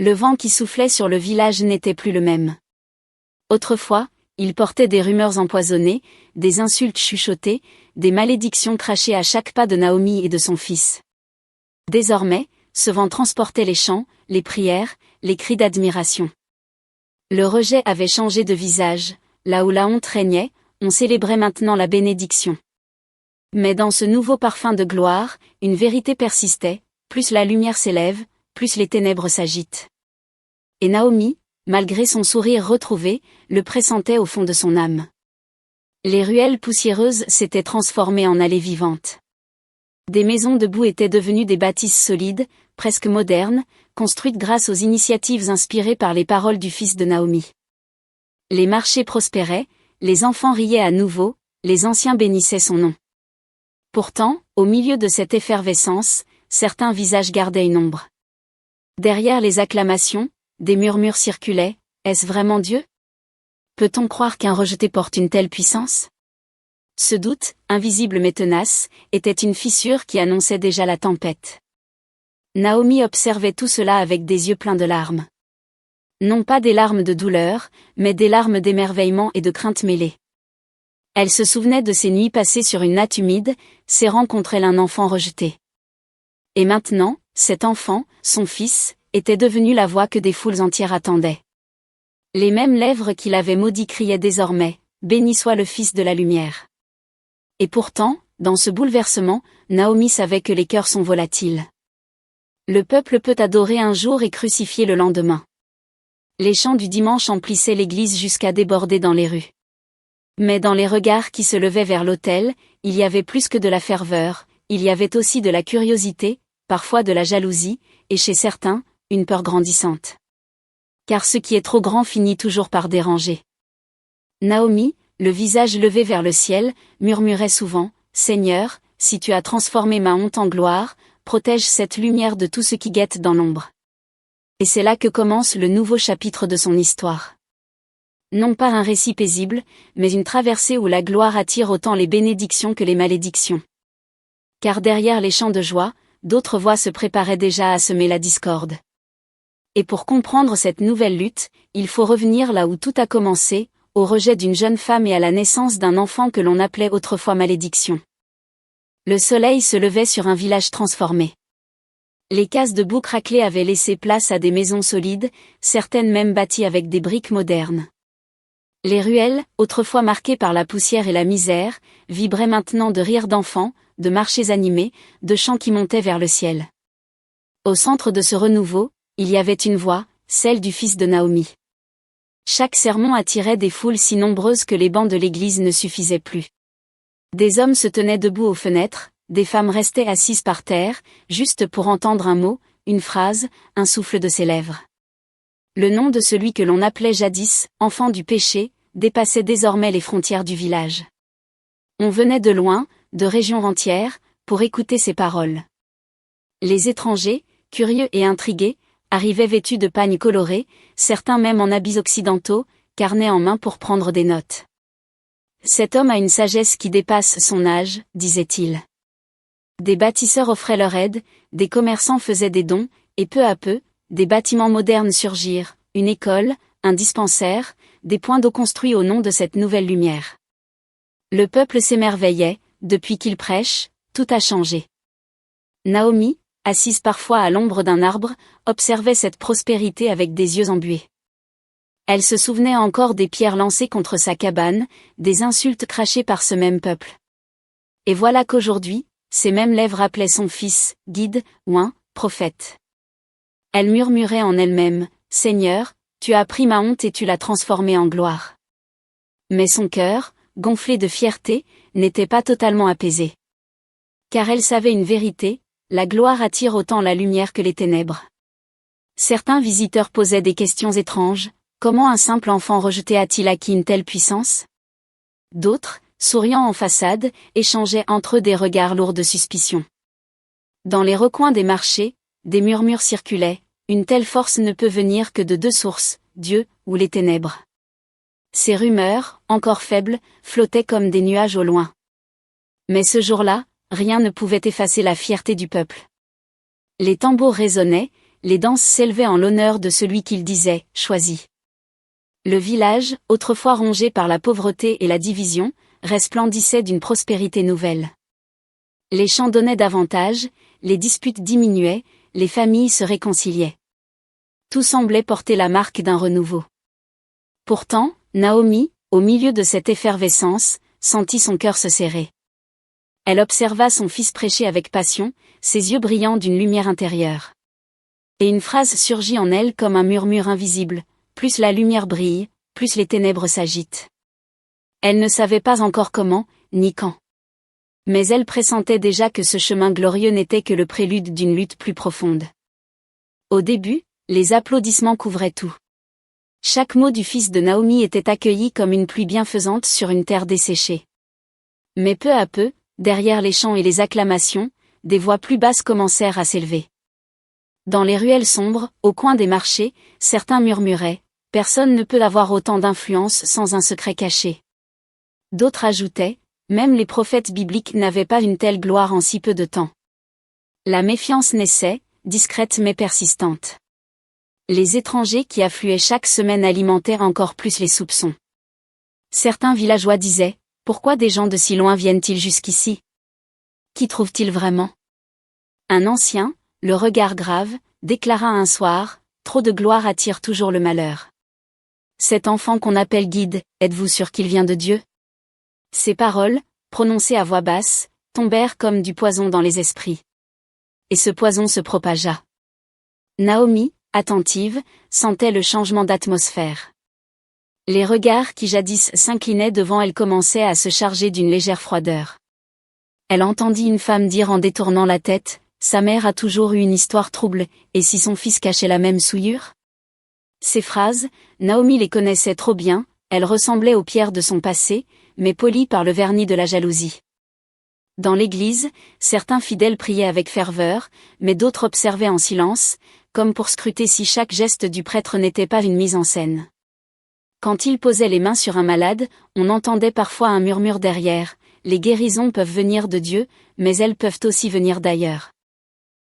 Le vent qui soufflait sur le village n'était plus le même. Autrefois, il portait des rumeurs empoisonnées, des insultes chuchotées, des malédictions crachées à chaque pas de Naomi et de son fils. Désormais, ce vent transportait les chants, les prières, les cris d'admiration. Le rejet avait changé de visage, là où la honte régnait, on célébrait maintenant la bénédiction. Mais dans ce nouveau parfum de gloire, une vérité persistait, plus la lumière s'élève, plus les ténèbres s'agitent. Et Naomi, malgré son sourire retrouvé, le pressentait au fond de son âme. Les ruelles poussiéreuses s'étaient transformées en allées vivantes. Des maisons debout étaient devenues des bâtisses solides, presque modernes, construites grâce aux initiatives inspirées par les paroles du fils de Naomi. Les marchés prospéraient, les enfants riaient à nouveau, les anciens bénissaient son nom. Pourtant, au milieu de cette effervescence, certains visages gardaient une ombre. Derrière les acclamations, des murmures circulaient, est-ce vraiment Dieu? Peut-on croire qu'un rejeté porte une telle puissance? Ce doute, invisible mais tenace, était une fissure qui annonçait déjà la tempête. Naomi observait tout cela avec des yeux pleins de larmes. Non pas des larmes de douleur, mais des larmes d'émerveillement et de crainte mêlées. Elle se souvenait de ces nuits passées sur une natte humide, serrant contre elle un enfant rejeté. Et maintenant, cet enfant, son fils, était devenu la voix que des foules entières attendaient. Les mêmes lèvres qui l'avaient maudit criaient désormais, « Béni soit le Fils de la lumière ». Et pourtant, dans ce bouleversement, Naomi savait que les cœurs sont volatiles. Le peuple peut adorer un jour et crucifier le lendemain. Les chants du dimanche emplissaient l'église jusqu'à déborder dans les rues. Mais dans les regards qui se levaient vers l'autel, il y avait plus que de la ferveur, il y avait aussi de la curiosité, parfois de la jalousie, et chez certains, une peur grandissante. Car ce qui est trop grand finit toujours par déranger. Naomi, le visage levé vers le ciel, murmurait souvent, « Seigneur, si tu as transformé ma honte en gloire, protège cette lumière de tout ce qui guette dans l'ombre. » Et c'est là que commence le nouveau chapitre de son histoire. Non pas un récit paisible, mais une traversée où la gloire attire autant les bénédictions que les malédictions. Car derrière les chants de joie, d'autres voix se préparaient déjà à semer la discorde. Et pour comprendre cette nouvelle lutte, il faut revenir là où tout a commencé, au rejet d'une jeune femme et à la naissance d'un enfant que l'on appelait autrefois malédiction. Le soleil se levait sur un village transformé. Les cases de boue craquelées avaient laissé place à des maisons solides, certaines même bâties avec des briques modernes. Les ruelles, autrefois marquées par la poussière et la misère, vibraient maintenant de rires d'enfants, de marchés animés, de chants qui montaient vers le ciel. Au centre de ce renouveau, il y avait une voix, celle du fils de Naomi. Chaque sermon attirait des foules si nombreuses que les bancs de l'église ne suffisaient plus. Des hommes se tenaient debout aux fenêtres, des femmes restaient assises par terre, juste pour entendre un mot, une phrase, un souffle de ses lèvres. Le nom de celui que l'on appelait jadis, enfant du péché, dépassait désormais les frontières du village. On venait de loin, de régions entières, pour écouter ses paroles. Les étrangers, curieux et intrigués, arrivaient vêtus de pagnes colorés, certains même en habits occidentaux, carnet en main pour prendre des notes. Cet homme a une sagesse qui dépasse son âge, disait-il. Des bâtisseurs offraient leur aide, des commerçants faisaient des dons, et peu à peu, des bâtiments modernes surgirent, une école, un dispensaire, des points d'eau construits au nom de cette nouvelle lumière. Le peuple s'émerveillait, depuis qu'il prêche, tout a changé. Naomi, assise parfois à l'ombre d'un arbre, observait cette prospérité avec des yeux embués. Elle se souvenait encore des pierres lancées contre sa cabane, des insultes crachées par ce même peuple. Et voilà qu'aujourd'hui, ces mêmes lèvres appelaient son fils, guide, oint, prophète. Elle murmurait en elle-même, « Seigneur, tu as pris ma honte et tu l'as transformée en gloire. » Mais son cœur, gonflé de fierté, n'était pas totalement apaisé. Car elle savait une vérité, la gloire attire autant la lumière que les ténèbres. Certains visiteurs posaient des questions étranges, comment un simple enfant rejeté a-t-il acquis une telle puissance? D'autres, souriant en façade, échangeaient entre eux des regards lourds de suspicion. Dans les recoins des marchés, des murmures circulaient, une telle force ne peut venir que de deux sources, Dieu ou les ténèbres. Ces rumeurs, encore faibles, flottaient comme des nuages au loin. Mais ce jour-là, rien ne pouvait effacer la fierté du peuple. Les tambours résonnaient, les danses s'élevaient en l'honneur de celui qu'il disait « choisi ». Le village, autrefois rongé par la pauvreté et la division, resplendissait d'une prospérité nouvelle. Les champs donnaient davantage, les disputes diminuaient, les familles se réconciliaient. Tout semblait porter la marque d'un renouveau. Pourtant, Naomi, au milieu de cette effervescence, sentit son cœur se serrer. Elle observa son fils prêcher avec passion, ses yeux brillant d'une lumière intérieure. Et une phrase surgit en elle comme un murmure invisible, plus la lumière brille, plus les ténèbres s'agitent. Elle ne savait pas encore comment, ni quand. Mais elle pressentait déjà que ce chemin glorieux n'était que le prélude d'une lutte plus profonde. Au début, les applaudissements couvraient tout. Chaque mot du fils de Naomi était accueilli comme une pluie bienfaisante sur une terre desséchée. Mais peu à peu, derrière les chants et les acclamations, des voix plus basses commencèrent à s'élever. Dans les ruelles sombres, au coin des marchés, certains murmuraient « Personne ne peut avoir autant d'influence sans un secret caché ». D'autres ajoutaient « Même les prophètes bibliques n'avaient pas une telle gloire en si peu de temps ». La méfiance naissait, discrète mais persistante. Les étrangers qui affluaient chaque semaine alimentaient encore plus les soupçons. Certains villageois disaient « Pourquoi des gens de si loin viennent-ils jusqu'ici? Qui trouvent-ils vraiment ?» Un ancien, le regard grave, déclara un soir « Trop de gloire attire toujours le malheur. Cet enfant qu'on appelle guide, êtes-vous sûr qu'il vient de Dieu ?» Ces paroles, prononcées à voix basse, tombèrent comme du poison dans les esprits. Et ce poison se propagea. Naomi, attentive, sentait le changement d'atmosphère. Les regards qui jadis s'inclinaient devant elle commençaient à se charger d'une légère froideur. Elle entendit une femme dire en détournant la tête, « Sa mère a toujours eu une histoire trouble, et si son fils cachait la même souillure ?» Ces phrases, Naomi les connaissait trop bien, elles ressemblaient aux pierres de son passé, mais polies par le vernis de la jalousie. Dans l'église, certains fidèles priaient avec ferveur, mais d'autres observaient en silence, comme pour scruter si chaque geste du prêtre n'était pas une mise en scène. Quand il posait les mains sur un malade, on entendait parfois un murmure derrière, « Les guérisons peuvent venir de Dieu, mais elles peuvent aussi venir d'ailleurs. »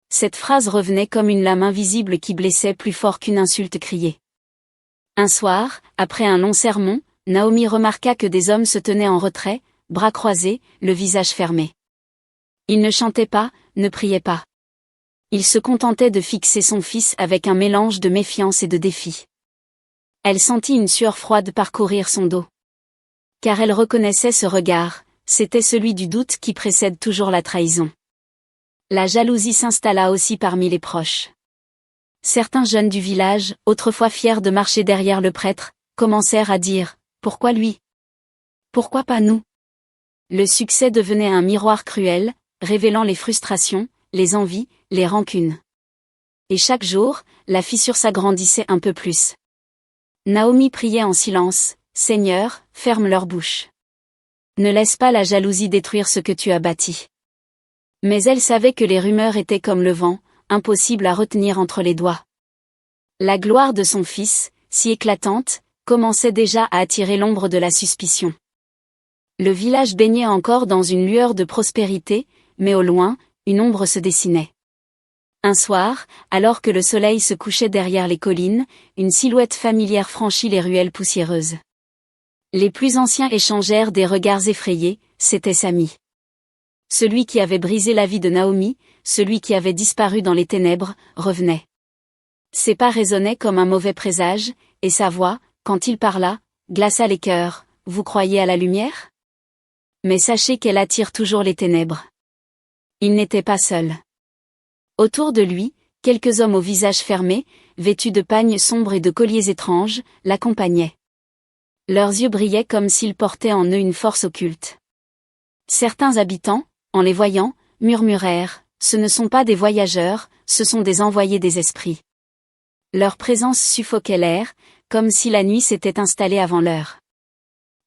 Cette phrase revenait comme une lame invisible qui blessait plus fort qu'une insulte criée. Un soir, après un long sermon, Naomi remarqua que des hommes se tenaient en retrait, bras croisés, le visage fermé. Ils ne chantaient pas, ne priaient pas. Ils se contentaient de fixer son fils avec un mélange de méfiance et de défi. Elle sentit une sueur froide parcourir son dos. Car elle reconnaissait ce regard, c'était celui du doute qui précède toujours la trahison. La jalousie s'installa aussi parmi les proches. Certains jeunes du village, autrefois fiers de marcher derrière le prêtre, commencèrent à dire « Pourquoi lui? Pourquoi pas nous ?» Le succès devenait un miroir cruel, révélant les frustrations, les envies, les rancunes. Et chaque jour, la fissure s'agrandissait un peu plus. Naomi priait en silence, « Seigneur, ferme leur bouche. Ne laisse pas la jalousie détruire ce que tu as bâti. » Mais elle savait que les rumeurs étaient comme le vent, impossibles à retenir entre les doigts. La gloire de son fils, si éclatante, commençait déjà à attirer l'ombre de la suspicion. Le village baignait encore dans une lueur de prospérité, mais au loin, une ombre se dessinait. Un soir, alors que le soleil se couchait derrière les collines, une silhouette familière franchit les ruelles poussiéreuses. Les plus anciens échangèrent des regards effrayés, c'était Sami. Celui qui avait brisé la vie de Naomi, celui qui avait disparu dans les ténèbres, revenait. Ses pas résonnaient comme un mauvais présage, et sa voix, quand il parla, glaça les cœurs. « Vous croyez à la lumière? Mais sachez qu'elle attire toujours les ténèbres. » Il n'était pas seul. Autour de lui, quelques hommes au visage fermé, vêtus de pagnes sombres et de colliers étranges, l'accompagnaient. Leurs yeux brillaient comme s'ils portaient en eux une force occulte. Certains habitants, en les voyant, murmurèrent « Ce ne sont pas des voyageurs, ce sont des envoyés des esprits. » Leur présence suffoquait l'air, comme si la nuit s'était installée avant l'heure.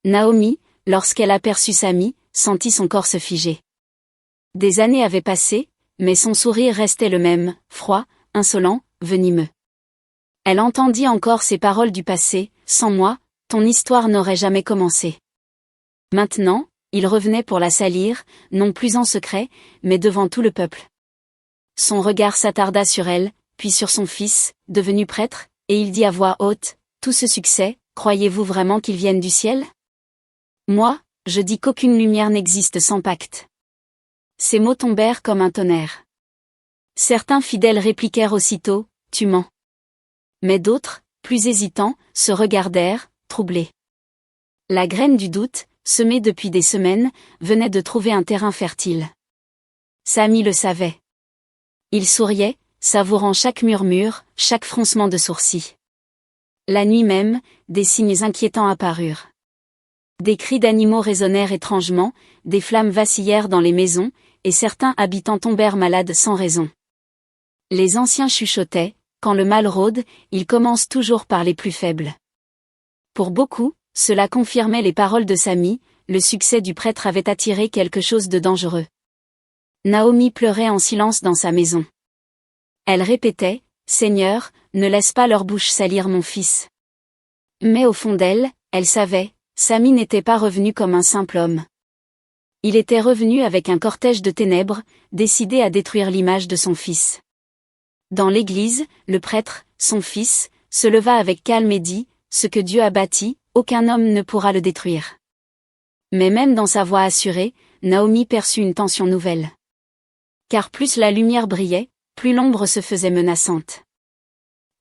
Naomi, lorsqu'elle aperçut Sami, sentit son corps se figer. Des années avaient passé, mais son sourire restait le même, froid, insolent, venimeux. Elle entendit encore ces paroles du passé, « Sans moi, ton histoire n'aurait jamais commencé. » Maintenant, il revenait pour la salir, non plus en secret, mais devant tout le peuple. Son regard s'attarda sur elle, puis sur son fils, devenu prêtre, et il dit à voix haute, « Tout ce succès, croyez-vous vraiment qu'il vienne du ciel? Moi, je dis qu'aucune lumière n'existe sans pacte. » Ces mots tombèrent comme un tonnerre. Certains fidèles répliquèrent aussitôt, « Tu mens. » Mais d'autres, plus hésitants, se regardèrent, troublés. La graine du doute, semée depuis des semaines, venait de trouver un terrain fertile. Samy le savait. Il souriait, savourant chaque murmure, chaque froncement de sourcils. La nuit même, des signes inquiétants apparurent. Des cris d'animaux résonnèrent étrangement, des flammes vacillèrent dans les maisons, et certains habitants tombèrent malades sans raison. Les anciens chuchotaient, quand le mal rôde, il commence toujours par les plus faibles. Pour beaucoup, cela confirmait les paroles de Samy, le succès du prêtre avait attiré quelque chose de dangereux. Naomi pleurait en silence dans sa maison. Elle répétait, « Seigneur, ne laisse pas leur bouche salir mon fils. » Mais au fond d'elle, elle savait, Samy n'était pas revenu comme un simple homme. Il était revenu avec un cortège de ténèbres, décidé à détruire l'image de son fils. Dans l'église, le prêtre, son fils, se leva avec calme et dit, « Ce que Dieu a bâti, aucun homme ne pourra le détruire. » Mais même dans sa voix assurée, Naomi perçut une tension nouvelle. Car plus la lumière brillait, plus l'ombre se faisait menaçante.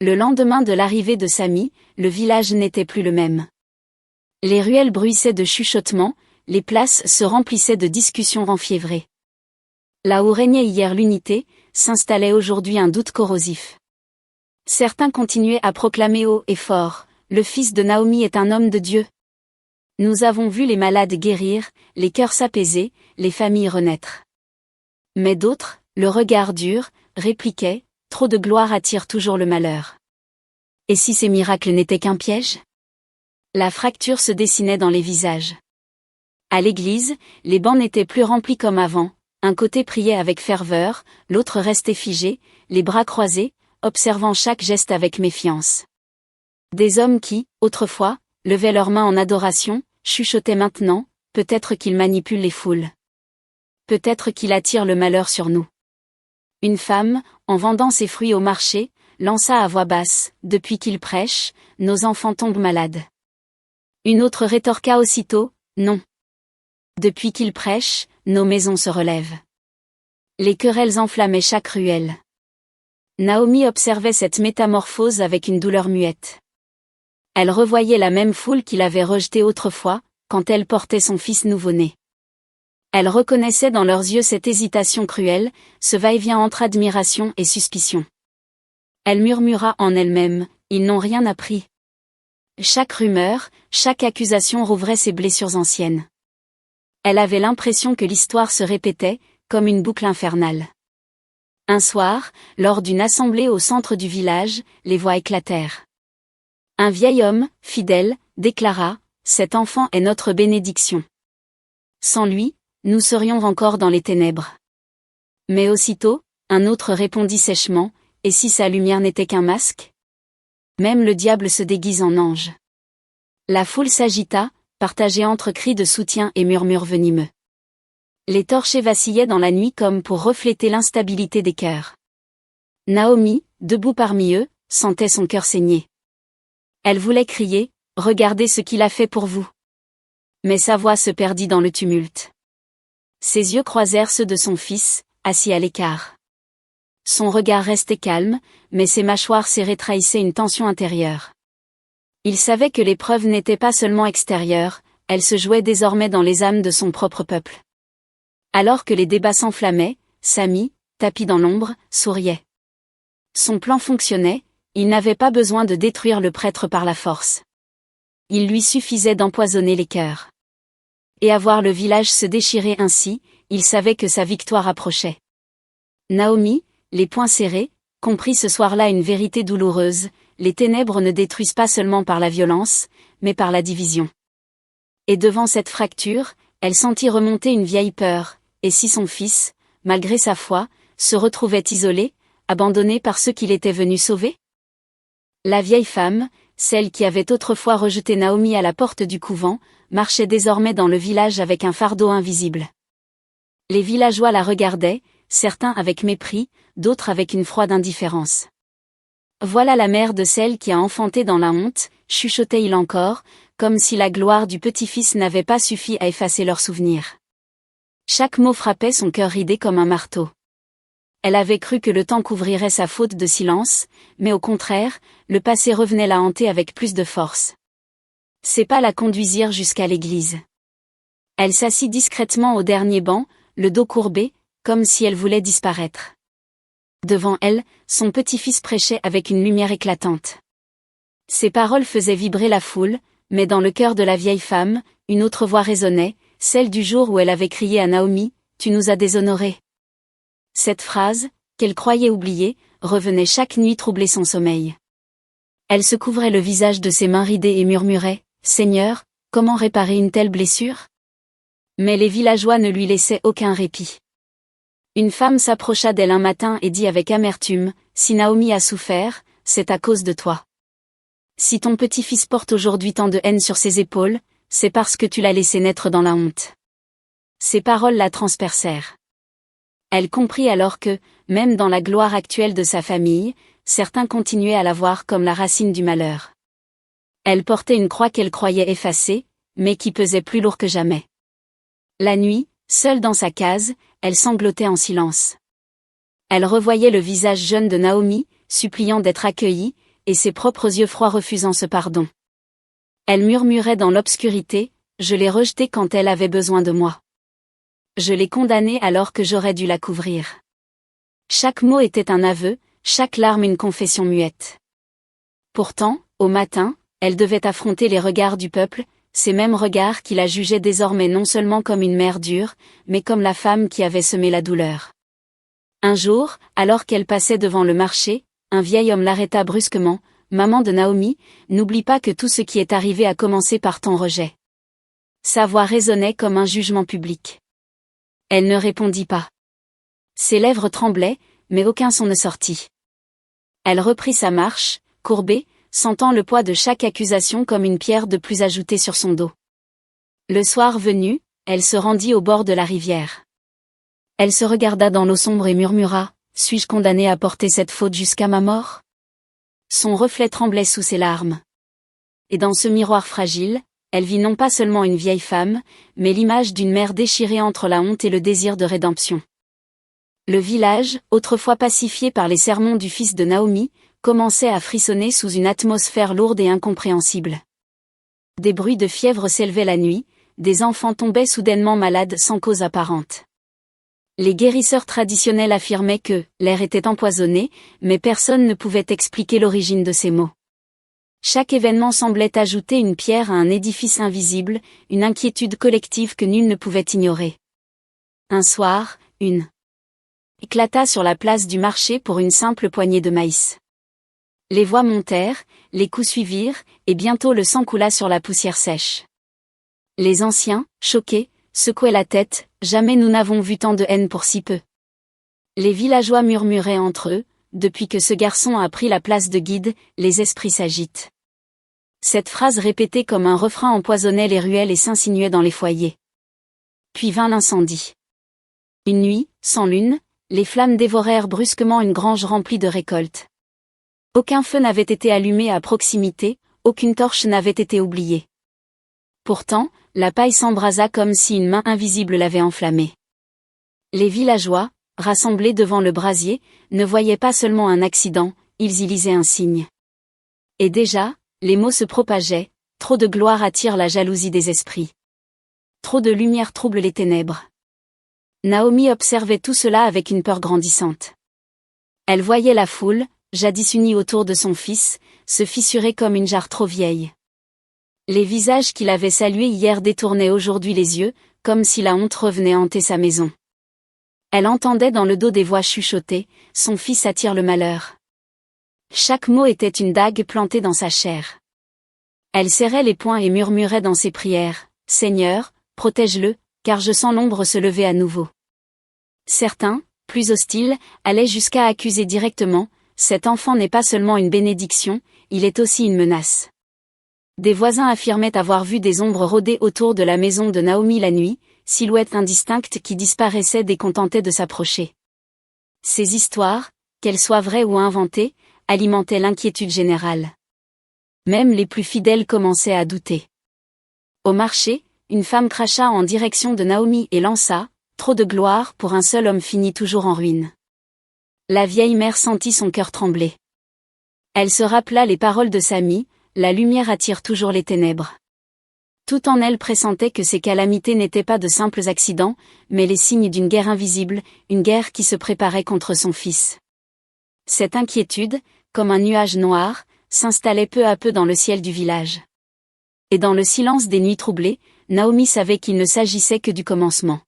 Le lendemain de l'arrivée de Samy, le village n'était plus le même. Les ruelles bruissaient de chuchotements, les places se remplissaient de discussions enfiévrées. Là où régnait hier l'unité, s'installait aujourd'hui un doute corrosif. Certains continuaient à proclamer haut et fort, « Le fils de Naomi est un homme de Dieu. » Nous avons vu les malades guérir, les cœurs s'apaiser, les familles renaître. Mais d'autres, le regard dur, répliquaient, « Trop de gloire attire toujours le malheur. » Et si ces miracles n'étaient qu'un piège? La fracture se dessinait dans les visages. À l'église, les bancs n'étaient plus remplis comme avant, un côté priait avec ferveur, l'autre restait figé, les bras croisés, observant chaque geste avec méfiance. Des hommes qui, autrefois, levaient leurs mains en adoration, chuchotaient maintenant, peut-être qu'il manipule les foules. Peut-être qu'il attire le malheur sur nous. Une femme, en vendant ses fruits au marché, lança à voix basse, « Depuis qu'il prêche, nos enfants tombent malades. » Une autre rétorqua aussitôt, « Non. Depuis qu'il prêche, nos maisons se relèvent. » Les querelles enflammaient chaque ruelle. Naomi observait cette métamorphose avec une douleur muette. Elle revoyait la même foule qu'il avait rejetée autrefois, quand elle portait son fils nouveau-né. Elle reconnaissait dans leurs yeux cette hésitation cruelle, ce va-et-vient entre admiration et suspicion. Elle murmura en elle-même, « Ils n'ont rien appris. » Chaque rumeur, chaque accusation rouvrait ses blessures anciennes. Elle avait l'impression que l'histoire se répétait, comme une boucle infernale. Un soir, lors d'une assemblée au centre du village, les voix éclatèrent. Un vieil homme, fidèle, déclara, « Cet enfant est notre bénédiction. Sans lui, nous serions encore dans les ténèbres. » Mais aussitôt, un autre répondit sèchement, « Et si sa lumière n'était qu'un masque? Même le diable se déguise en ange. » La foule s'agita, partagée entre cris de soutien et murmures venimeux. Les torchers vacillaient dans la nuit comme pour refléter l'instabilité des cœurs. Naomi, debout parmi eux, sentait son cœur saigner. Elle voulait crier, « Regardez ce qu'il a fait pour vous. » Mais sa voix se perdit dans le tumulte. Ses yeux croisèrent ceux de son fils, assis à l'écart. Son regard restait calme, mais ses mâchoires serrées trahissaient une tension intérieure. Il savait que l'épreuve n'était pas seulement extérieure, elle se jouait désormais dans les âmes de son propre peuple. Alors que les débats s'enflammaient, Samy, tapi dans l'ombre, souriait. Son plan fonctionnait, il n'avait pas besoin de détruire le prêtre par la force. Il lui suffisait d'empoisonner les cœurs. Et à voir le village se déchirer ainsi, il savait que sa victoire approchait. Naomi, les poings serrés, comprit ce soir-là une vérité douloureuse, les ténèbres ne détruisent pas seulement par la violence, mais par la division. Et devant cette fracture, elle sentit remonter une vieille peur, et si son fils, malgré sa foi, se retrouvait isolé, abandonné par ceux qu'il était venu sauver? La vieille femme, celle qui avait autrefois rejeté Naomi à la porte du couvent, marchait désormais dans le village avec un fardeau invisible. Les villageois la regardaient, certains avec mépris, d'autres avec une froide indifférence. Voilà la mère de celle qui a enfanté dans la honte, chuchotait-il encore, comme si la gloire du petit-fils n'avait pas suffi à effacer leurs souvenirs. Chaque mot frappait son cœur ridé comme un marteau. Elle avait cru que le temps couvrirait sa faute de silence, mais au contraire, le passé revenait la hanter avec plus de force. Ses pas la conduisirent jusqu'à l'église. Elle s'assit discrètement au dernier banc, le dos courbé, comme si elle voulait disparaître. Devant elle, son petit-fils prêchait avec une lumière éclatante. Ses paroles faisaient vibrer la foule, mais dans le cœur de la vieille femme, une autre voix résonnait, celle du jour où elle avait crié à Naomi, « Tu nous as déshonorés ». Cette phrase, qu'elle croyait oubliée, revenait chaque nuit troubler son sommeil. Elle se couvrait le visage de ses mains ridées et murmurait, « Seigneur, comment réparer une telle blessure ?» Mais les villageois ne lui laissaient aucun répit. Une femme s'approcha d'elle un matin et dit avec amertume, « Si Naomi a souffert, c'est à cause de toi. Si ton petit-fils porte aujourd'hui tant de haine sur ses épaules, c'est parce que tu l'as laissé naître dans la honte. » Ces paroles la transpercèrent. Elle comprit alors que, même dans la gloire actuelle de sa famille, certains continuaient à la voir comme la racine du malheur. Elle portait une croix qu'elle croyait effacée, mais qui pesait plus lourd que jamais. La nuit, seule dans sa case, elle sanglotait en silence. Elle revoyait le visage jeune de Naomi, suppliant d'être accueillie, et ses propres yeux froids refusant ce pardon. Elle murmurait dans l'obscurité, « Je l'ai rejetée quand elle avait besoin de moi. Je l'ai condamnée alors que j'aurais dû la couvrir. » Chaque mot était un aveu, chaque larme une confession muette. Pourtant, au matin, elle devait affronter les regards du peuple, ces mêmes regards qui la jugeaient désormais non seulement comme une mère dure, mais comme la femme qui avait semé la douleur. Un jour, alors qu'elle passait devant le marché, un vieil homme l'arrêta brusquement, « Maman de Naomi, n'oublie pas que tout ce qui est arrivé a commencé par ton rejet. » Sa voix résonnait comme un jugement public. Elle ne répondit pas. Ses lèvres tremblaient, mais aucun son ne sortit. Elle reprit sa marche, courbée, sentant le poids de chaque accusation comme une pierre de plus ajoutée sur son dos. Le soir venu, elle se rendit au bord de la rivière. Elle se regarda dans l'eau sombre et murmura, « Suis-je condamnée à porter cette faute jusqu'à ma mort ?» Son reflet tremblait sous ses larmes. Et dans ce miroir fragile, elle vit non pas seulement une vieille femme, mais l'image d'une mère déchirée entre la honte et le désir de rédemption. Le village, autrefois pacifié par les sermons du fils de Naomi, commençait à frissonner sous une atmosphère lourde et incompréhensible. Des bruits de fièvre s'élevaient la nuit, des enfants tombaient soudainement malades sans cause apparente. Les guérisseurs traditionnels affirmaient que l'air était empoisonné, mais personne ne pouvait expliquer l'origine de ces maux. Chaque événement semblait ajouter une pierre à un édifice invisible, une inquiétude collective que nul ne pouvait ignorer. Un soir, une éclata sur la place du marché pour une simple poignée de maïs. Les voix montèrent, les coups suivirent, et bientôt le sang coula sur la poussière sèche. Les anciens, choqués, secouaient la tête, « Jamais nous n'avons vu tant de haine pour si peu. » Les villageois murmuraient entre eux, « Depuis que ce garçon a pris la place de guide, les esprits s'agitent. » Cette phrase répétée comme un refrain empoisonnait les ruelles et s'insinuait dans les foyers. Puis vint l'incendie. Une nuit, sans lune, les flammes dévorèrent brusquement une grange remplie de récoltes. Aucun feu n'avait été allumé à proximité, aucune torche n'avait été oubliée. Pourtant, la paille s'embrasa comme si une main invisible l'avait enflammée. Les villageois, rassemblés devant le brasier, ne voyaient pas seulement un accident, ils y lisaient un signe. Et déjà, les mots se propageaient, « Trop de gloire attire la jalousie des esprits. Trop de lumière trouble les ténèbres. » Naomi observait tout cela avec une peur grandissante. Elle voyait la foule, jadis unie autour de son fils, se fissurer comme une jarre trop vieille. Les visages qu'il avait salués hier détournaient aujourd'hui les yeux, comme si la honte revenait hanter sa maison. Elle entendait dans le dos des voix chuchoter, « Son fils attire le malheur. » Chaque mot était une dague plantée dans sa chair. Elle serrait les poings et murmurait dans ses prières, « Seigneur, protège-le, car je sens l'ombre se lever à nouveau. » Certains, plus hostiles, allaient jusqu'à accuser directement, « Cet enfant n'est pas seulement une bénédiction, il est aussi une menace. » Des voisins affirmaient avoir vu des ombres rôder autour de la maison de Naomi la nuit, silhouettes indistinctes qui disparaissaient dès qu'on tentait de s'approcher. Ces histoires, qu'elles soient vraies ou inventées, alimentait l'inquiétude générale. Même les plus fidèles commençaient à douter. Au marché, une femme cracha en direction de Naomi et lança « Trop de gloire pour un seul homme finit toujours en ruine ». La vieille mère sentit son cœur trembler. Elle se rappela les paroles de Sami, « La lumière attire toujours les ténèbres ». Tout en elle pressentait que ces calamités n'étaient pas de simples accidents, mais les signes d'une guerre invisible, une guerre qui se préparait contre son fils. Cette inquiétude, comme un nuage noir, s'installait peu à peu dans le ciel du village. Et dans le silence des nuits troublées, Naomi savait qu'il ne s'agissait que du commencement.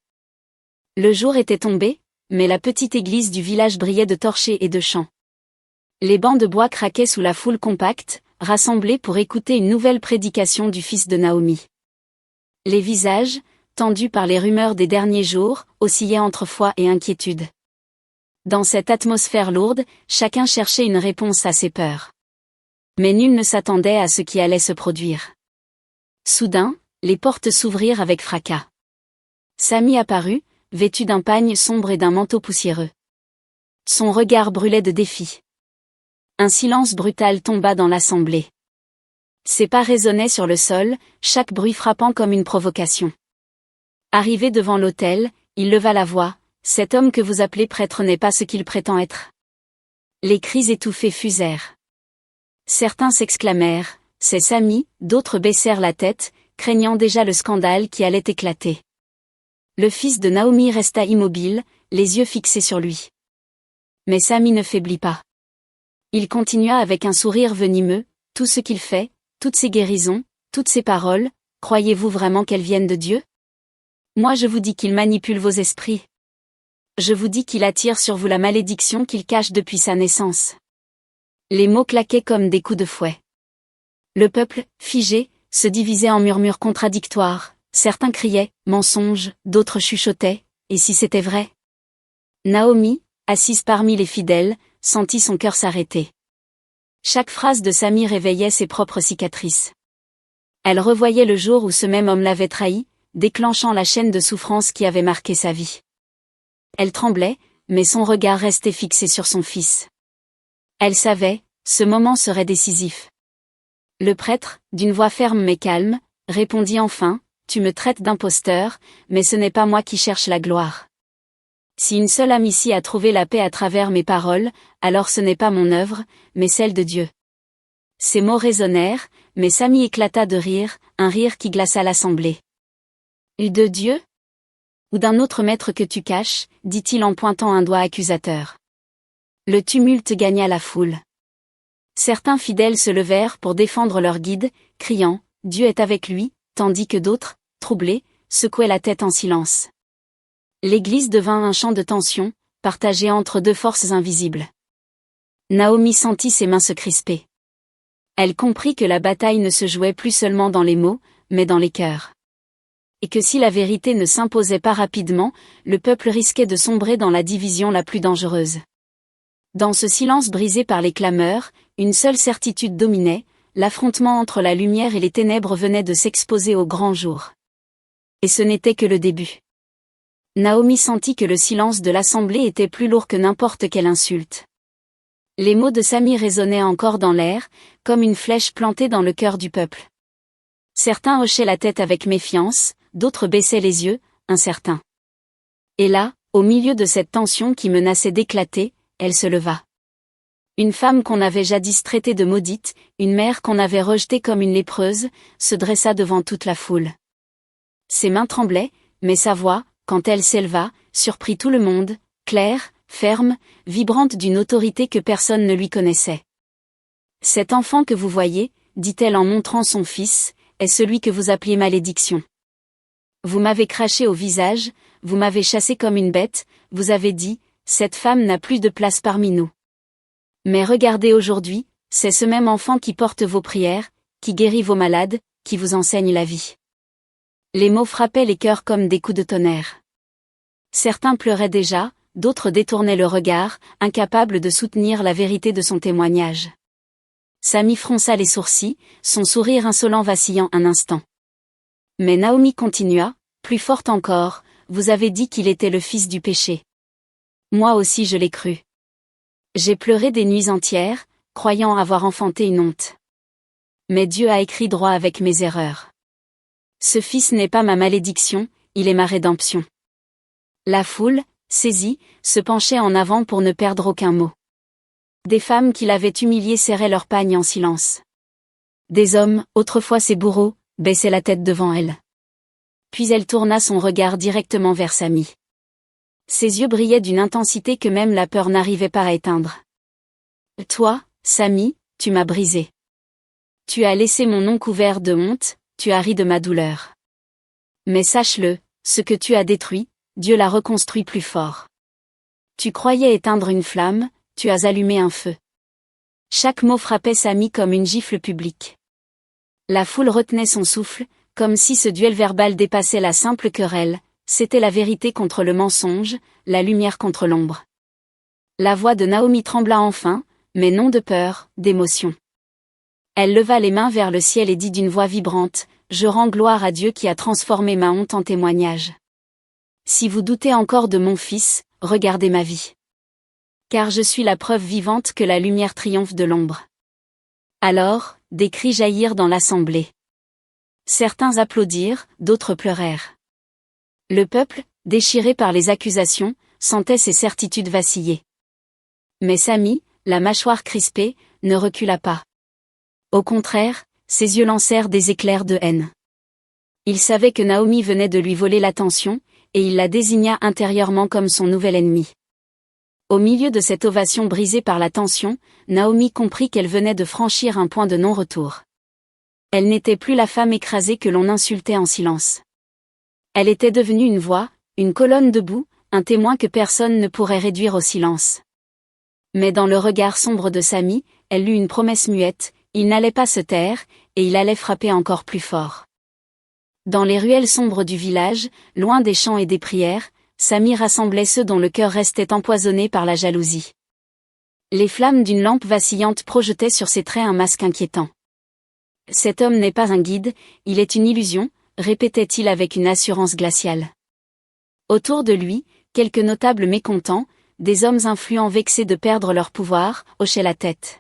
Le jour était tombé, mais la petite église du village brillait de torchers et de chants. Les bancs de bois craquaient sous la foule compacte, rassemblés pour écouter une nouvelle prédication du fils de Naomi. Les visages, tendus par les rumeurs des derniers jours, oscillaient entre foi et inquiétude. Dans cette atmosphère lourde, chacun cherchait une réponse à ses peurs. Mais nul ne s'attendait à ce qui allait se produire. Soudain, les portes s'ouvrirent avec fracas. Sami apparut, vêtu d'un pagne sombre et d'un manteau poussiéreux. Son regard brûlait de défi. Un silence brutal tomba dans l'assemblée. Ses pas résonnaient sur le sol, chaque bruit frappant comme une provocation. Arrivé devant l'autel, il leva la voix, « Cet homme que vous appelez prêtre n'est pas ce qu'il prétend être. » Les cris étouffés fusèrent. Certains s'exclamèrent, « C'est Sami », d'autres baissèrent la tête, craignant déjà le scandale qui allait éclater. Le fils de Naomi resta immobile, les yeux fixés sur lui. Mais Sami ne faiblit pas. Il continua avec un sourire venimeux, « Tout ce qu'il fait, toutes ces guérisons, toutes ces paroles, croyez-vous vraiment qu'elles viennent de Dieu? Moi je vous dis qu'il manipule vos esprits. Je vous dis qu'il attire sur vous la malédiction qu'il cache depuis sa naissance. » Les mots claquaient comme des coups de fouet. Le peuple, figé, se divisait en murmures contradictoires, certains criaient « mensonge », d'autres chuchotaient « et si c'était vrai ?» Naomi, assise parmi les fidèles, sentit son cœur s'arrêter. Chaque phrase de Sami réveillait ses propres cicatrices. Elle revoyait le jour où ce même homme l'avait trahi, déclenchant la chaîne de souffrance qui avait marqué sa vie. Elle tremblait, mais son regard restait fixé sur son fils. Elle savait, ce moment serait décisif. Le prêtre, d'une voix ferme mais calme, répondit enfin, « Tu me traites d'imposteur, mais ce n'est pas moi qui cherche la gloire. Si une seule âme ici a trouvé la paix à travers mes paroles, alors ce n'est pas mon œuvre, mais celle de Dieu. » Ces mots résonnèrent, mais Sami éclata de rire, un rire qui glaça l'assemblée. « Et de Dieu? Ou d'un autre maître que tu caches ?» dit-il en pointant un doigt accusateur. Le tumulte gagna la foule. Certains fidèles se levèrent pour défendre leur guide, criant « Dieu est avec lui », tandis que d'autres, troublés, secouaient la tête en silence. L'église devint un champ de tension, partagé entre deux forces invisibles. Naomi sentit ses mains se crisper. Elle comprit que la bataille ne se jouait plus seulement dans les mots, mais dans les cœurs. Et que si la vérité ne s'imposait pas rapidement, le peuple risquait de sombrer dans la division la plus dangereuse. Dans ce silence brisé par les clameurs, une seule certitude dominait, l'affrontement entre la lumière et les ténèbres venait de s'exposer au grand jour. Et ce n'était que le début. Naomi sentit que le silence de l'assemblée était plus lourd que n'importe quelle insulte. Les mots de Sami résonnaient encore dans l'air, comme une flèche plantée dans le cœur du peuple. Certains hochaient la tête avec méfiance, d'autres baissaient les yeux, incertains. Et là, au milieu de cette tension qui menaçait d'éclater, elle se leva. Une femme qu'on avait jadis traitée de maudite, une mère qu'on avait rejetée comme une lépreuse, se dressa devant toute la foule. Ses mains tremblaient, mais sa voix, quand elle s'éleva, surprit tout le monde, claire, ferme, vibrante d'une autorité que personne ne lui connaissait. « Cet enfant que vous voyez, dit-elle en montrant son fils, est celui que vous appeliez malédiction. Vous m'avez craché au visage, vous m'avez chassé comme une bête, vous avez dit, cette femme n'a plus de place parmi nous. Mais regardez aujourd'hui, c'est ce même enfant qui porte vos prières, qui guérit vos malades, qui vous enseigne la vie. » Les mots frappaient les cœurs comme des coups de tonnerre. Certains pleuraient déjà, d'autres détournaient le regard, incapables de soutenir la vérité de son témoignage. Sami fronça les sourcils, son sourire insolent vacillant un instant. Mais Naomi continua, plus forte encore, « Vous avez dit qu'il était le fils du péché. Moi aussi je l'ai cru. J'ai pleuré des nuits entières, croyant avoir enfanté une honte. Mais Dieu a écrit droit avec mes erreurs. Ce fils n'est pas ma malédiction, il est ma rédemption. La foule, saisie, se penchait en avant pour ne perdre aucun mot. Des femmes qui l'avaient humilié serraient leur pagne en silence. Des hommes, autrefois ses bourreaux, baissaient la tête devant elle. Puis elle tourna son regard directement vers Samy. Ses yeux brillaient d'une intensité que même la peur n'arrivait pas à éteindre. « Toi, Samy, tu m'as brisé. Tu as laissé mon nom couvert de honte, tu as ri de ma douleur. Mais sache-le, ce que tu as détruit, Dieu l'a reconstruit plus fort. Tu croyais éteindre une flamme, tu as allumé un feu. » Chaque mot frappait Samy comme une gifle publique. La foule retenait son souffle, comme si ce duel verbal dépassait la simple querelle, c'était la vérité contre le mensonge, la lumière contre l'ombre. La voix de Naomi trembla enfin, mais non de peur, d'émotion. Elle leva les mains vers le ciel et dit d'une voix vibrante, « Je rends gloire à Dieu qui a transformé ma honte en témoignage. Si vous doutez encore de mon fils, regardez ma vie. Car je suis la preuve vivante que la lumière triomphe de l'ombre. » Alors, des cris jaillirent dans l'assemblée. Certains applaudirent, d'autres pleurèrent. Le peuple, déchiré par les accusations, sentait ses certitudes vaciller. Mais Samy, la mâchoire crispée, ne recula pas. Au contraire, ses yeux lancèrent des éclairs de haine. Il savait que Naomi venait de lui voler l'attention, et il la désigna intérieurement comme son nouvel ennemi. Au milieu de cette ovation brisée par la tension, Naomi comprit qu'elle venait de franchir un point de non-retour. Elle n'était plus la femme écrasée que l'on insultait en silence. Elle était devenue une voix, une colonne debout, un témoin que personne ne pourrait réduire au silence. Mais dans le regard sombre de Samy, elle lut une promesse muette, il n'allait pas se taire, et il allait frapper encore plus fort. Dans les ruelles sombres du village, loin des chants et des prières, Samy rassemblait ceux dont le cœur restait empoisonné par la jalousie. Les flammes d'une lampe vacillante projetaient sur ses traits un masque inquiétant. « Cet homme n'est pas un guide, il est une illusion », répétait-il avec une assurance glaciale. Autour de lui, quelques notables mécontents, des hommes influents vexés de perdre leur pouvoir, hochaient la tête.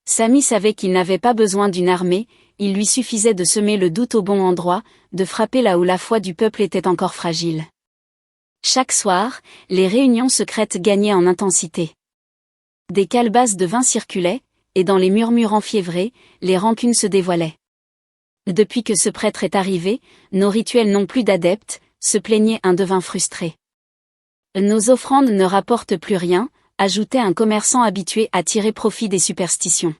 Samy savait qu'il n'avait pas besoin d'une armée, il lui suffisait de semer le doute au bon endroit, de frapper là où la foi du peuple était encore fragile. Chaque soir, les réunions secrètes gagnaient en intensité. Des calebasses de vin circulaient, et dans les murmures enfiévrés, les rancunes se dévoilaient. Depuis que ce prêtre est arrivé, nos rituels n'ont plus d'adeptes, se plaignait un devin frustré. Nos offrandes ne rapportent plus rien, ajoutait un commerçant habitué à tirer profit des superstitions.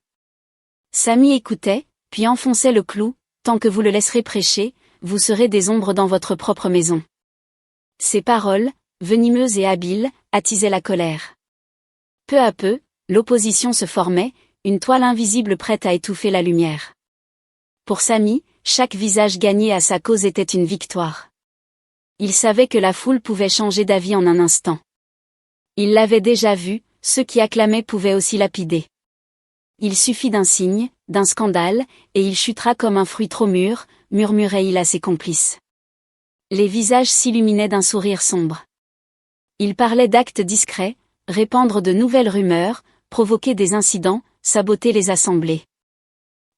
Samy écoutait, puis enfonçait le clou, tant que vous le laisserez prêcher, vous serez des ombres dans votre propre maison. Ces paroles, venimeuses et habiles, attisaient la colère. Peu à peu, l'opposition se formait, une toile invisible prête à étouffer la lumière. Pour Samy, chaque visage gagné à sa cause était une victoire. Il savait que la foule pouvait changer d'avis en un instant. Il l'avait déjà vu, ceux qui acclamaient pouvaient aussi lapider. Il suffit d'un signe, d'un scandale, et il chutera comme un fruit trop mûr, murmurait-il à ses complices. Les visages s'illuminaient d'un sourire sombre. Il parlait d'actes discrets, répandre de nouvelles rumeurs, provoquer des incidents, saboter les assemblées.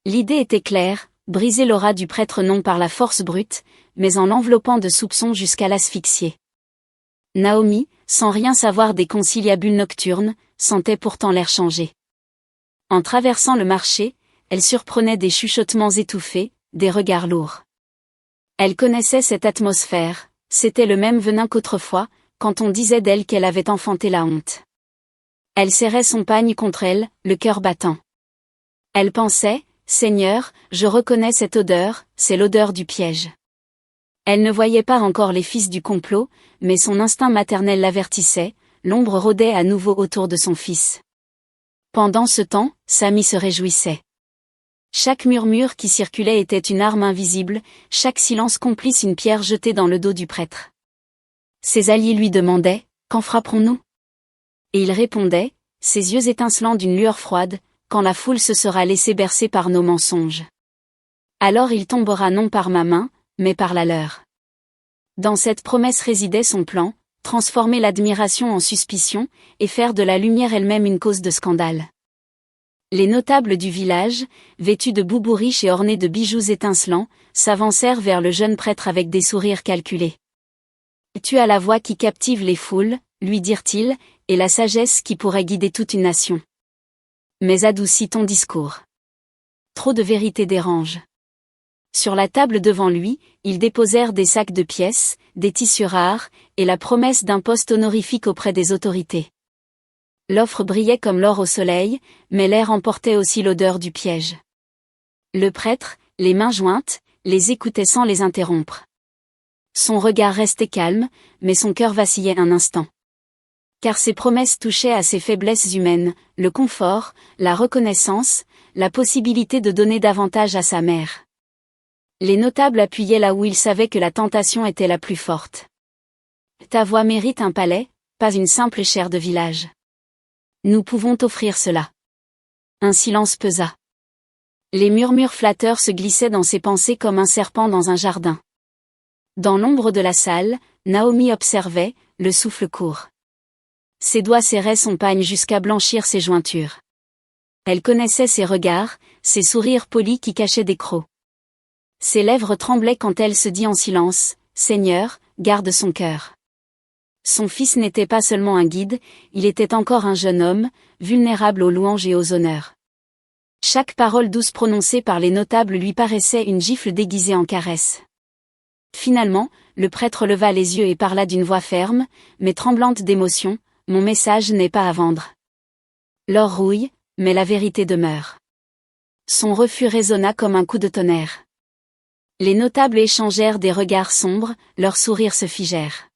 L'idée était claire, briser l'aura du prêtre non par la force brute, mais en l'enveloppant de soupçons jusqu'à l'asphyxier. Naomi, sans rien savoir des conciliabules nocturnes, sentait pourtant l'air changer. En traversant le marché, elle surprenait des chuchotements étouffés, des regards lourds. Elle connaissait cette atmosphère, c'était le même venin qu'autrefois, quand on disait d'elle qu'elle avait enfanté la honte. Elle serrait son pagne contre elle, le cœur battant. Elle pensait, « Seigneur, je reconnais cette odeur, c'est l'odeur du piège. » Elle ne voyait pas encore les fils du complot, mais son instinct maternel l'avertissait, l'ombre rôdait à nouveau autour de son fils. Pendant ce temps, Samy se réjouissait. Chaque murmure qui circulait était une arme invisible, chaque silence complice une pierre jetée dans le dos du prêtre. Ses alliés lui demandaient, « Quand frapperons-nous » Et il répondait, ses yeux étincelants d'une lueur froide, « Quand la foule se sera laissée bercer par nos mensonges. Alors il tombera non par ma main, mais par la leur. » Dans cette promesse résidait son plan, transformer l'admiration en suspicion, et faire de la lumière elle-même une cause de scandale. Les notables du village, vêtus de boubous riches et ornés de bijoux étincelants, s'avancèrent vers le jeune prêtre avec des sourires calculés. « Tu as la voix qui captive les foules, lui dirent-ils, et la sagesse qui pourrait guider toute une nation. Mais adoucis ton discours. Trop de vérité dérange. » Sur la table devant lui, ils déposèrent des sacs de pièces, des tissus rares, et la promesse d'un poste honorifique auprès des autorités. L'offre brillait comme l'or au soleil, mais l'air emportait aussi l'odeur du piège. Le prêtre, les mains jointes, les écoutait sans les interrompre. Son regard restait calme, mais son cœur vacillait un instant. Car ces promesses touchaient à ses faiblesses humaines, le confort, la reconnaissance, la possibilité de donner davantage à sa mère. Les notables appuyaient là où ils savaient que la tentation était la plus forte. « Ta voix mérite un palais, pas une simple chaire de village. Nous pouvons t'offrir cela. » Un silence pesa. Les murmures flatteurs se glissaient dans ses pensées comme un serpent dans un jardin. Dans l'ombre de la salle, Naomi observait, le souffle court. Ses doigts serraient son pagne jusqu'à blanchir ses jointures. Elle connaissait ses regards, ses sourires polis qui cachaient des crocs. Ses lèvres tremblaient quand elle se dit en silence, « Seigneur, garde son cœur. » Son fils n'était pas seulement un guide, il était encore un jeune homme, vulnérable aux louanges et aux honneurs. Chaque parole douce prononcée par les notables lui paraissait une gifle déguisée en caresse. Finalement, le prêtre leva les yeux et parla d'une voix ferme, mais tremblante d'émotion, « Mon message n'est pas à vendre. L'or rouille, mais la vérité demeure. » Son refus résonna comme un coup de tonnerre. Les notables échangèrent des regards sombres, leurs sourires se figèrent.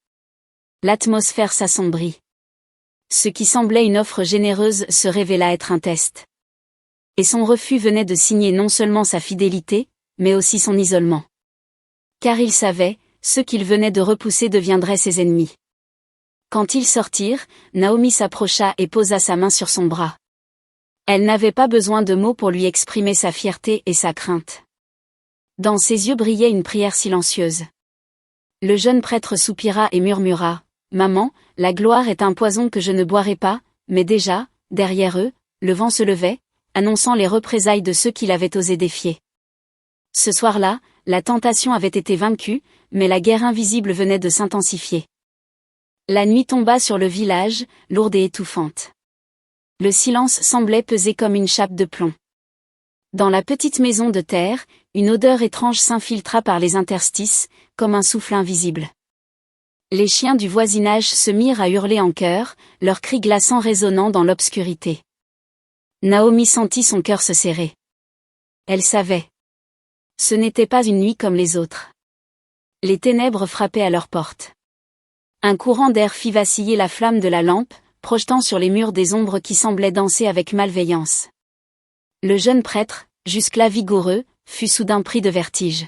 L'atmosphère s'assombrit. Ce qui semblait une offre généreuse se révéla être un test. Et son refus venait de signer non seulement sa fidélité, mais aussi son isolement. Car il savait, ceux qu'il venait de repousser deviendraient ses ennemis. Quand ils sortirent, Naomi s'approcha et posa sa main sur son bras. Elle n'avait pas besoin de mots pour lui exprimer sa fierté et sa crainte. Dans ses yeux brillait une prière silencieuse. Le jeune prêtre soupira et murmura, « Maman, la gloire est un poison que je ne boirai pas, » mais déjà, derrière eux, le vent se levait, annonçant les représailles de ceux qui l'avaient osé défier. Ce soir-là, la tentation avait été vaincue, mais la guerre invisible venait de s'intensifier. La nuit tomba sur le village, lourde et étouffante. Le silence semblait peser comme une chape de plomb. Dans la petite maison de terre, une odeur étrange s'infiltra par les interstices, comme un souffle invisible. Les chiens du voisinage se mirent à hurler en chœur, leurs cris glaçants résonnant dans l'obscurité. Naomi sentit son cœur se serrer. Elle savait. Ce n'était pas une nuit comme les autres. Les ténèbres frappaient à leur porte. Un courant d'air fit vaciller la flamme de la lampe, projetant sur les murs des ombres qui semblaient danser avec malveillance. Le jeune prêtre, jusque-là vigoureux, fut soudain pris de vertige.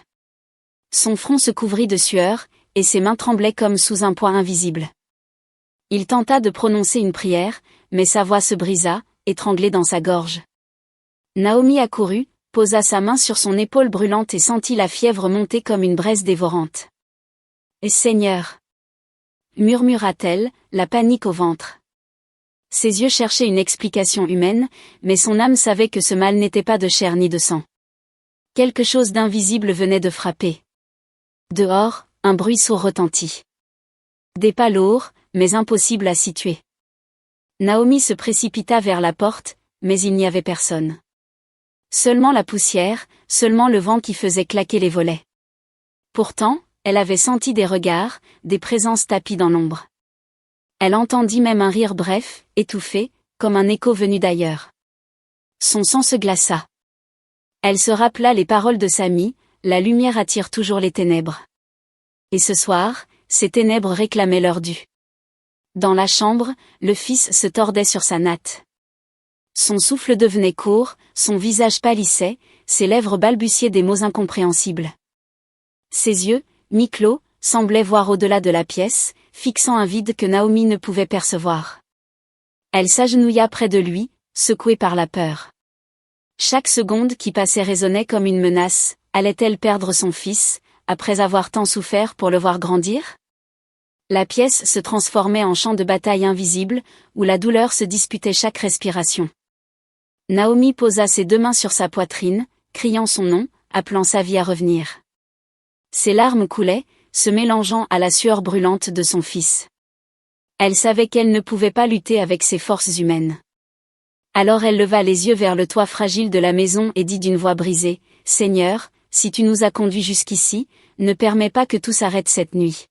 Son front se couvrit de sueur, et ses mains tremblaient comme sous un poids invisible. Il tenta de prononcer une prière, mais sa voix se brisa, étranglée dans sa gorge. Naomi accourut, posa sa main sur son épaule brûlante et sentit la fièvre monter comme une braise dévorante. « Et Seigneur !» murmura-t-elle, la panique au ventre. Ses yeux cherchaient une explication humaine, mais son âme savait que ce mal n'était pas de chair ni de sang. Quelque chose d'invisible venait de frapper. Dehors, un bruit sourd retentit. Des pas lourds, mais impossibles à situer. Naomi se précipita vers la porte, mais il n'y avait personne. Seulement la poussière, seulement le vent qui faisait claquer les volets. Pourtant, elle avait senti des regards, des présences tapies dans l'ombre. Elle entendit même un rire bref, étouffé, comme un écho venu d'ailleurs. Son sang se glaça. Elle se rappela les paroles de Sami, la lumière attire toujours les ténèbres. Et ce soir, ces ténèbres réclamaient leur dû. Dans la chambre, le fils se tordait sur sa natte. Son souffle devenait court, son visage pâlissait, ses lèvres balbutiaient des mots incompréhensibles. Ses yeux, mi-clos, semblaient voir au-delà de la pièce, fixant un vide que Naomi ne pouvait percevoir. Elle s'agenouilla près de lui, secouée par la peur. Chaque seconde qui passait résonnait comme une menace, allait-elle perdre son fils, après avoir tant souffert pour le voir grandir ? La pièce se transformait en champ de bataille invisible, où la douleur se disputait chaque respiration. Naomi posa ses 2 mains sur sa poitrine, criant son nom, appelant sa vie à revenir. Ses larmes coulaient, se mélangeant à la sueur brûlante de son fils. Elle savait qu'elle ne pouvait pas lutter avec ses forces humaines. Alors elle leva les yeux vers le toit fragile de la maison et dit d'une voix brisée, « Seigneur, si tu nous as conduits jusqu'ici, ne permets pas que tout s'arrête cette nuit. »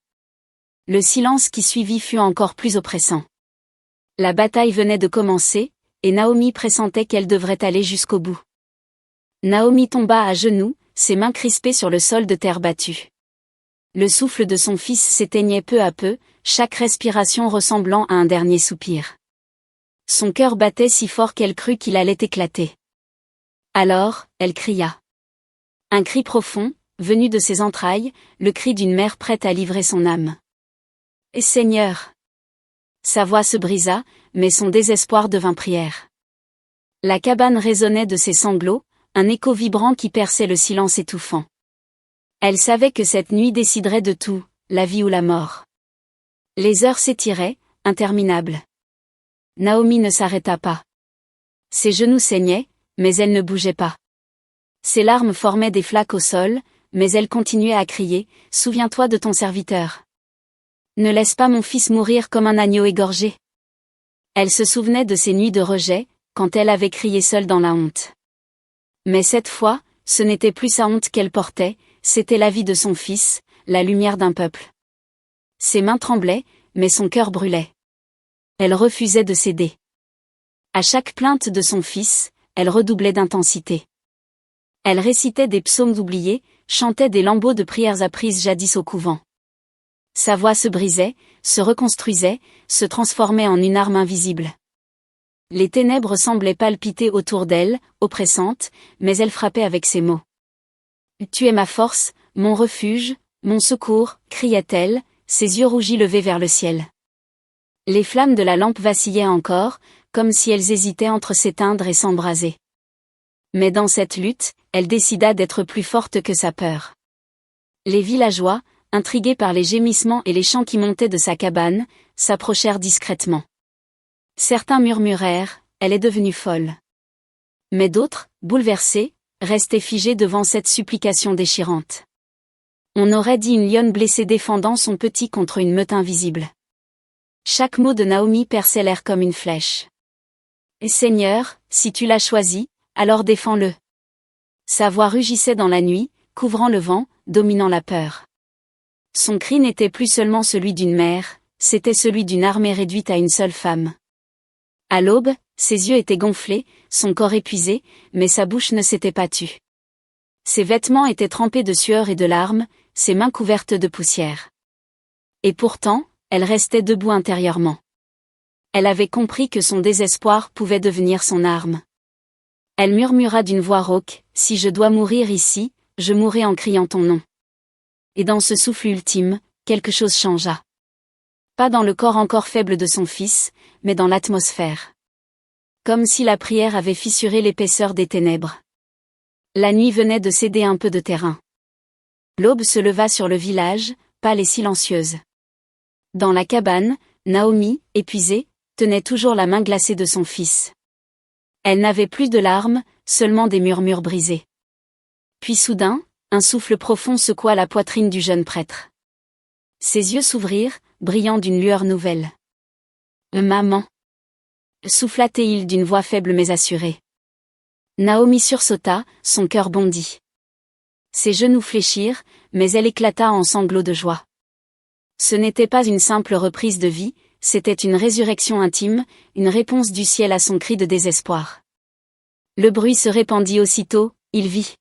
Le silence qui suivit fut encore plus oppressant. La bataille venait de commencer, et Naomi pressentait qu'elle devrait aller jusqu'au bout. Naomi tomba à genoux, ses mains crispées sur le sol de terre battue. Le souffle de son fils s'éteignait peu à peu, chaque respiration ressemblant à un dernier soupir. Son cœur battait si fort qu'elle crut qu'il allait éclater. Alors, elle cria. Un cri profond, venu de ses entrailles, le cri d'une mère prête à livrer son âme. « Et Seigneur !» Sa voix se brisa, mais son désespoir devint prière. La cabane résonnait de ses sanglots, un écho vibrant qui perçait le silence étouffant. Elle savait que cette nuit déciderait de tout, la vie ou la mort. Les heures s'étiraient, interminables. Naomi ne s'arrêta pas. Ses genoux saignaient, mais elle ne bougeait pas. Ses larmes formaient des flaques au sol, mais elle continuait à crier, « Souviens-toi de ton serviteur. Ne laisse pas mon fils mourir comme un agneau égorgé. » Elle se souvenait de ses nuits de rejet, quand elle avait crié seule dans la honte. Mais cette fois, ce n'était plus sa honte qu'elle portait, c'était la vie de son fils, la lumière d'un peuple. Ses mains tremblaient, mais son cœur brûlait. Elle refusait de céder. À chaque plainte de son fils, elle redoublait d'intensité. Elle récitait des psaumes oubliés, chantait des lambeaux de prières apprises jadis au couvent. Sa voix se brisait, se reconstruisait, se transformait en une arme invisible. Les ténèbres semblaient palpiter autour d'elle, oppressantes, mais elle frappait avec ses mots. « Tu es ma force, mon refuge, mon secours » criait-elle, ses yeux rougis levés vers le ciel. Les flammes de la lampe vacillaient encore, comme si elles hésitaient entre s'éteindre et s'embraser. Mais dans cette lutte, elle décida d'être plus forte que sa peur. Les villageois, intrigués par les gémissements et les chants qui montaient de sa cabane, s'approchèrent discrètement. Certains murmurèrent, « Elle est devenue folle. » Mais d'autres, bouleversés, restaient figés devant cette supplication déchirante. On aurait dit une lionne blessée défendant son petit contre une meute invisible. Chaque mot de Naomi perçait l'air comme une flèche. « Et Seigneur, si tu l'as choisi, alors défends-le. » Sa voix rugissait dans la nuit, couvrant le vent, dominant la peur. Son cri n'était plus seulement celui d'une mère, c'était celui d'une armée réduite à une seule femme. À l'aube, ses yeux étaient gonflés, son corps épuisé, mais sa bouche ne s'était pas tue. Ses vêtements étaient trempés de sueur et de larmes, ses mains couvertes de poussière. Et pourtant, elle restait debout intérieurement. Elle avait compris que son désespoir pouvait devenir son arme. Elle murmura d'une voix rauque, « Si je dois mourir ici, je mourrai en criant ton nom. » Et dans ce souffle ultime, quelque chose changea. Pas dans le corps encore faible de son fils, mais dans l'atmosphère. Comme si la prière avait fissuré l'épaisseur des ténèbres. La nuit venait de céder un peu de terrain. L'aube se leva sur le village, pâle et silencieuse. Dans la cabane, Naomi, épuisée, tenait toujours la main glacée de son fils. Elle n'avait plus de larmes, seulement des murmures brisés. Puis soudain, un souffle profond secoua la poitrine du jeune prêtre. Ses yeux s'ouvrirent, brillant d'une lueur nouvelle. « Maman » souffla-t-il d'une voix faible mais assurée. Naomi sursauta, son cœur bondit. Ses genoux fléchirent, mais elle éclata en sanglots de joie. Ce n'était pas une simple reprise de vie, c'était une résurrection intime, une réponse du ciel à son cri de désespoir. Le bruit se répandit aussitôt, il vit.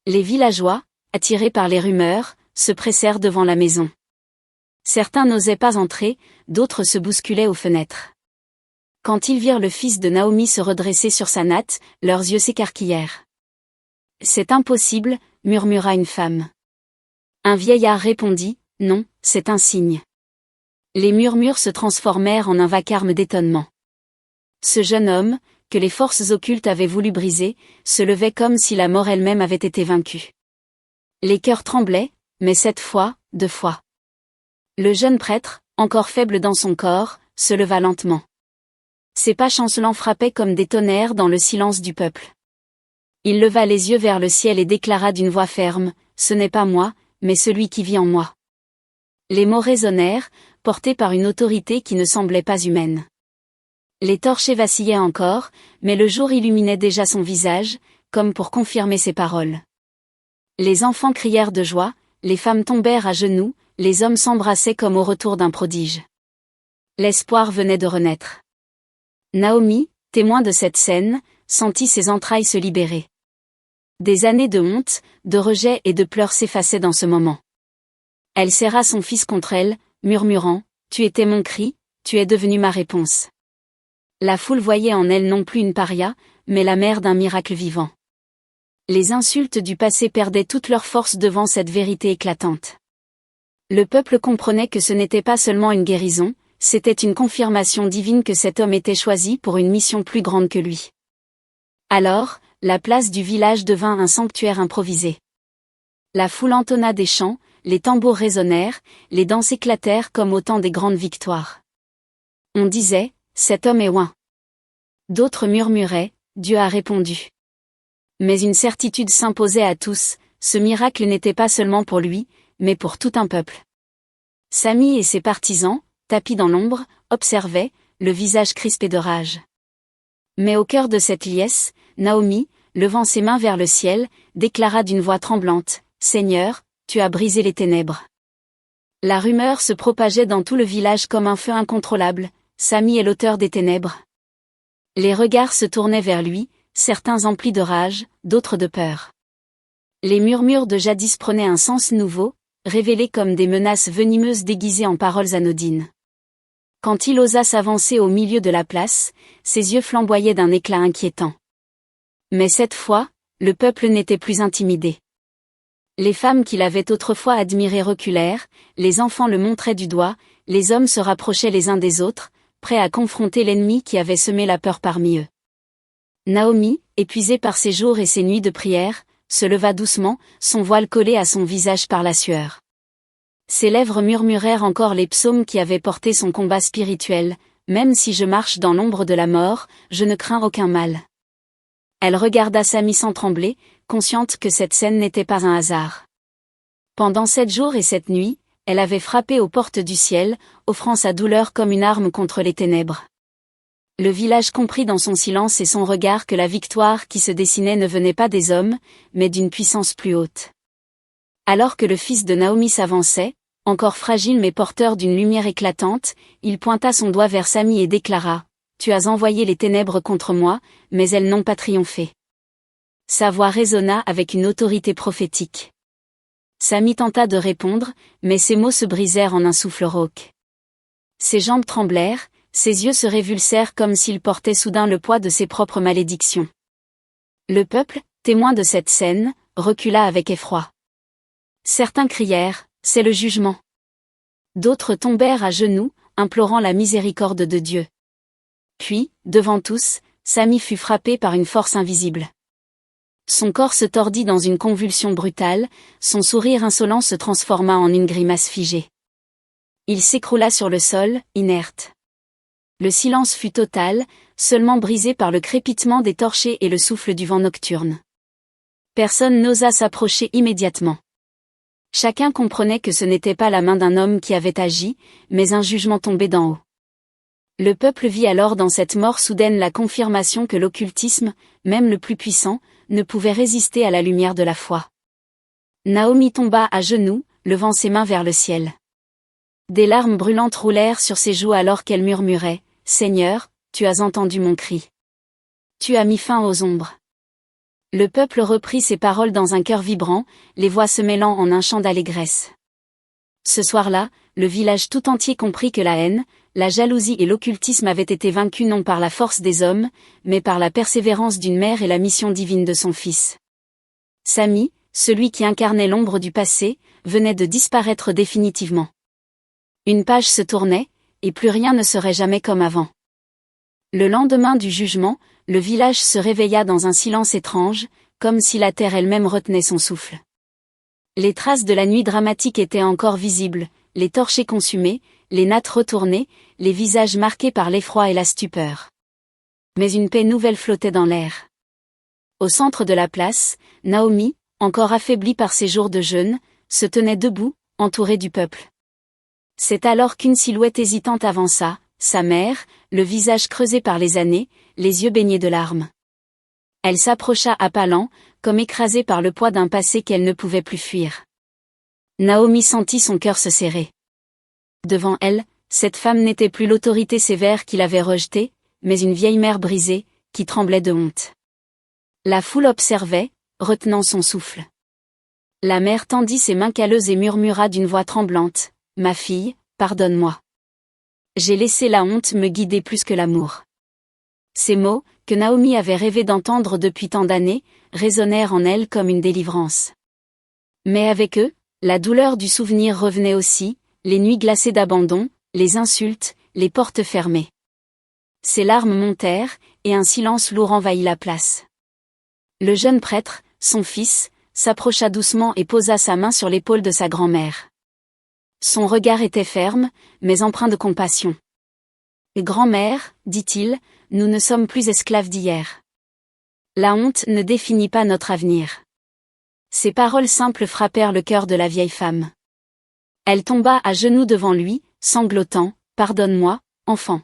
Les villageois, attirés par les rumeurs, se pressèrent devant la maison. Certains n'osaient pas entrer, d'autres se bousculaient aux fenêtres. Quand ils virent le fils de Naomi se redresser sur sa natte, leurs yeux s'écarquillèrent. « C'est impossible » murmura une femme. Un vieillard répondit, « Non, c'est un signe. » Les murmures se transformèrent en un vacarme d'étonnement. Ce jeune homme, que les forces occultes avaient voulu briser, se levait comme si la mort elle-même avait été vaincue. Les cœurs tremblaient, mais cette fois, 2 fois. Le jeune prêtre, encore faible dans son corps, se leva lentement. Ses pas chancelants frappaient comme des tonnerres dans le silence du peuple. Il leva les yeux vers le ciel et déclara d'une voix ferme, « Ce n'est pas moi, mais celui qui vit en moi. » Les mots résonnèrent, portés par une autorité qui ne semblait pas humaine. Les torchers vacillaient encore, mais le jour illuminait déjà son visage, comme pour confirmer ses paroles. Les enfants crièrent de joie, les femmes tombèrent à genoux, les hommes s'embrassaient comme au retour d'un prodige. L'espoir venait de renaître. Naomi, témoin de cette scène, sentit ses entrailles se libérer. Des années de honte, de rejet et de pleurs s'effaçaient dans ce moment. Elle serra son fils contre elle, murmurant, « Tu étais mon cri, tu es devenu ma réponse. » La foule voyait en elle non plus une paria, mais la mère d'un miracle vivant. Les insultes du passé perdaient toute leur force devant cette vérité éclatante. Le peuple comprenait que ce n'était pas seulement une guérison, c'était une confirmation divine que cet homme était choisi pour une mission plus grande que lui. Alors, la place du village devint un sanctuaire improvisé. La foule entonna des chants, les tambours résonnèrent, les danses éclatèrent comme au temps des grandes victoires. On disait, « Cet homme est oint. » D'autres murmuraient, « Dieu a répondu. » Mais une certitude s'imposait à tous, ce miracle n'était pas seulement pour lui, mais pour tout un peuple. Sami et ses partisans, tapis dans l'ombre, observaient, le visage crispé de rage. Mais au cœur de cette liesse, Naomi, levant ses mains vers le ciel, déclara d'une voix tremblante, « Seigneur, tu as brisé les ténèbres. » La rumeur se propageait dans tout le village comme un feu incontrôlable, Sami est l'auteur des ténèbres. Les regards se tournaient vers lui, certains emplis de rage, d'autres de peur. Les murmures de jadis prenaient un sens nouveau, révélés comme des menaces venimeuses déguisées en paroles anodines. Quand il osa s'avancer au milieu de la place, ses yeux flamboyaient d'un éclat inquiétant. Mais cette fois, le peuple n'était plus intimidé. Les femmes qu'il avait autrefois admirées reculèrent, les enfants le montraient du doigt, les hommes se rapprochaient les uns des autres, prêts à confronter l'ennemi qui avait semé la peur parmi eux. Naomi, épuisée par ses jours et ses nuits de prière, se leva doucement, son voile collé à son visage par la sueur. Ses lèvres murmurèrent encore les psaumes qui avaient porté son combat spirituel, « Même si je marche dans l'ombre de la mort, je ne crains aucun mal. » Elle regarda Sami sans trembler, consciente que cette scène n'était pas un hasard. Pendant 7 jours et 7 nuits, elle avait frappé aux portes du ciel, offrant sa douleur comme une arme contre les ténèbres. Le village comprit dans son silence et son regard que la victoire qui se dessinait ne venait pas des hommes, mais d'une puissance plus haute. Alors que le fils de Naomi s'avançait, encore fragile mais porteur d'une lumière éclatante, il pointa son doigt vers Sami et déclara, « Tu as envoyé les ténèbres contre moi, mais elles n'ont pas triomphé. » Sa voix résonna avec une autorité prophétique. Sami tenta de répondre, mais ses mots se brisèrent en un souffle rauque. Ses jambes tremblèrent, ses yeux se révulsèrent comme s'il portait soudain le poids de ses propres malédictions. Le peuple, témoin de cette scène, recula avec effroi. Certains crièrent, « C'est le jugement. » D'autres tombèrent à genoux, implorant la miséricorde de Dieu. Puis, devant tous, Sami fut frappé par une force invisible. Son corps se tordit dans une convulsion brutale, son sourire insolent se transforma en une grimace figée. Il s'écroula sur le sol, inerte. Le silence fut total, seulement brisé par le crépitement des torchers et le souffle du vent nocturne. Personne n'osa s'approcher immédiatement. Chacun comprenait que ce n'était pas la main d'un homme qui avait agi, mais un jugement tombé d'en haut. Le peuple vit alors dans cette mort soudaine la confirmation que l'occultisme, même le plus puissant, ne pouvait résister à la lumière de la foi. Naomi tomba à genoux, levant ses mains vers le ciel. Des larmes brûlantes roulèrent sur ses joues alors qu'elle murmurait, « Seigneur, tu as entendu mon cri. Tu as mis fin aux ombres. » Le peuple reprit ces paroles dans un cœur vibrant, les voix se mêlant en un chant d'allégresse. Ce soir-là, le village tout entier comprit que la haine, la jalousie et l'occultisme avaient été vaincus non par la force des hommes, mais par la persévérance d'une mère et la mission divine de son fils. Sami, celui qui incarnait l'ombre du passé, venait de disparaître définitivement. Une page se tournait, et plus rien ne serait jamais comme avant. Le lendemain du jugement, le village se réveilla dans un silence étrange, comme si la terre elle-même retenait son souffle. Les traces de la nuit dramatique étaient encore visibles, les torchers consumés, les nattes retournées, les visages marqués par l'effroi et la stupeur. Mais une paix nouvelle flottait dans l'air. Au centre de la place, Naomi, encore affaiblie par ses jours de jeûne, se tenait debout, entourée du peuple. C'est alors qu'une silhouette hésitante avança, sa mère, le visage creusé par les années, les yeux baignés de larmes. Elle s'approcha à pas lents, comme écrasée par le poids d'un passé qu'elle ne pouvait plus fuir. Naomi sentit son cœur se serrer. Devant elle, cette femme n'était plus l'autorité sévère qu'il avait rejetée, mais une vieille mère brisée, qui tremblait de honte. La foule observait, retenant son souffle. La mère tendit ses mains calleuses et murmura d'une voix tremblante, « Ma fille, pardonne-moi. J'ai laissé la honte me guider plus que l'amour. » Ces mots, que Naomi avait rêvé d'entendre depuis tant d'années, résonnèrent en elle comme une délivrance. Mais avec eux, la douleur du souvenir revenait aussi, les nuits glacées d'abandon, les insultes, les portes fermées. Ses larmes montèrent, et un silence lourd envahit la place. Le jeune prêtre, son fils, s'approcha doucement et posa sa main sur l'épaule de sa grand-mère. Son regard était ferme, mais empreint de compassion. « Grand-mère, dit-il, nous ne sommes plus esclaves d'hier. La honte ne définit pas notre avenir. » Ces paroles simples frappèrent le cœur de la vieille femme. Elle tomba à genoux devant lui, sanglotant, « Pardonne-moi, enfant.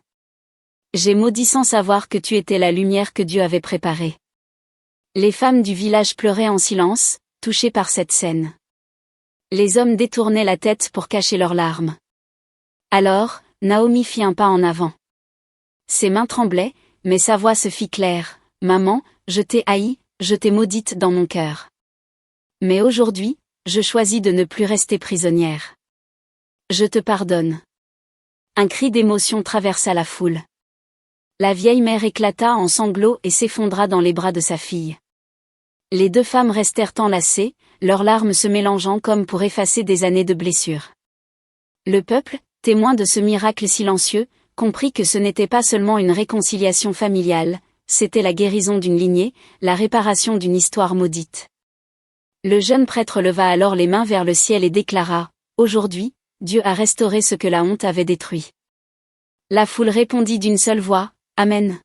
J'ai maudit sans savoir que tu étais la lumière que Dieu avait préparée. » Les femmes du village pleuraient en silence, touchées par cette scène. Les hommes détournaient la tête pour cacher leurs larmes. Alors, Naomi fit un pas en avant. Ses mains tremblaient, mais sa voix se fit claire. « Maman, je t'ai haïe, je t'ai maudite dans mon cœur. Mais aujourd'hui, je choisis de ne plus rester prisonnière. Je te pardonne. » Un cri d'émotion traversa la foule. La vieille mère éclata en sanglots et s'effondra dans les bras de sa fille. Les deux femmes restèrent enlacées, leurs larmes se mélangeant comme pour effacer des années de blessures. Le peuple, témoin de ce miracle silencieux, comprit que ce n'était pas seulement une réconciliation familiale, c'était la guérison d'une lignée, la réparation d'une histoire maudite. Le jeune prêtre leva alors les mains vers le ciel et déclara, « Aujourd'hui, Dieu a restauré ce que la honte avait détruit. » La foule répondit d'une seule voix, « Amen. »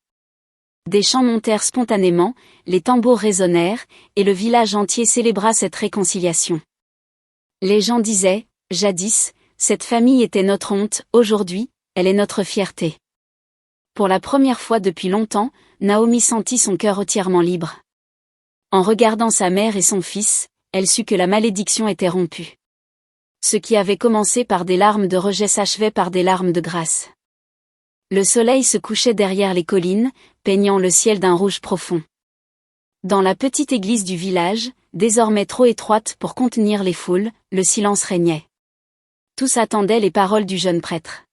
Des chants montèrent spontanément, les tambours résonnèrent, et le village entier célébra cette réconciliation. Les gens disaient, « Jadis, cette famille était notre honte, aujourd'hui, elle est notre fierté. » Pour la première fois depuis longtemps, Naomi sentit son cœur entièrement libre. En regardant sa mère et son fils, elle sut que la malédiction était rompue. Ce qui avait commencé par des larmes de rejet s'achevait par des larmes de grâce. Le soleil se couchait derrière les collines, peignant le ciel d'un rouge profond. Dans la petite église du village, désormais trop étroite pour contenir les foules, le silence régnait. Tous attendaient les paroles du jeune prêtre.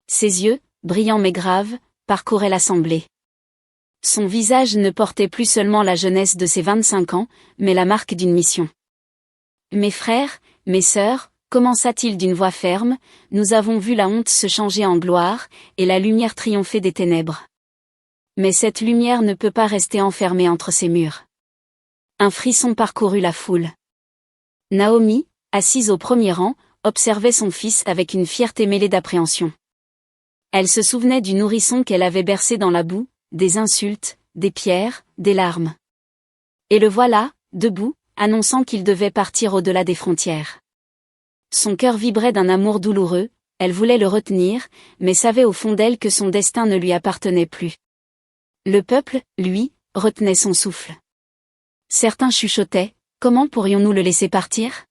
Ses yeux, brillants mais graves, parcouraient l'assemblée. Son visage ne portait plus seulement la jeunesse de ses 25 ans, mais la marque d'une mission. « Mes frères, mes sœurs, commença-t-il d'une voix ferme, nous avons vu la honte se changer en gloire, et la lumière triompher des ténèbres. Mais cette lumière ne peut pas rester enfermée entre ces murs. » Un frisson parcourut la foule. Naomi, assise au premier rang, observait son fils avec une fierté mêlée d'appréhension. Elle se souvenait du nourrisson qu'elle avait bercé dans la boue, des insultes, des pierres, des larmes. Et le voilà, debout, annonçant qu'il devait partir au-delà des frontières. Son cœur vibrait d'un amour douloureux, elle voulait le retenir, mais savait au fond d'elle que son destin ne lui appartenait plus. Le peuple, lui, retenait son souffle. Certains chuchotaient, « Comment pourrions-nous le laisser partir ?»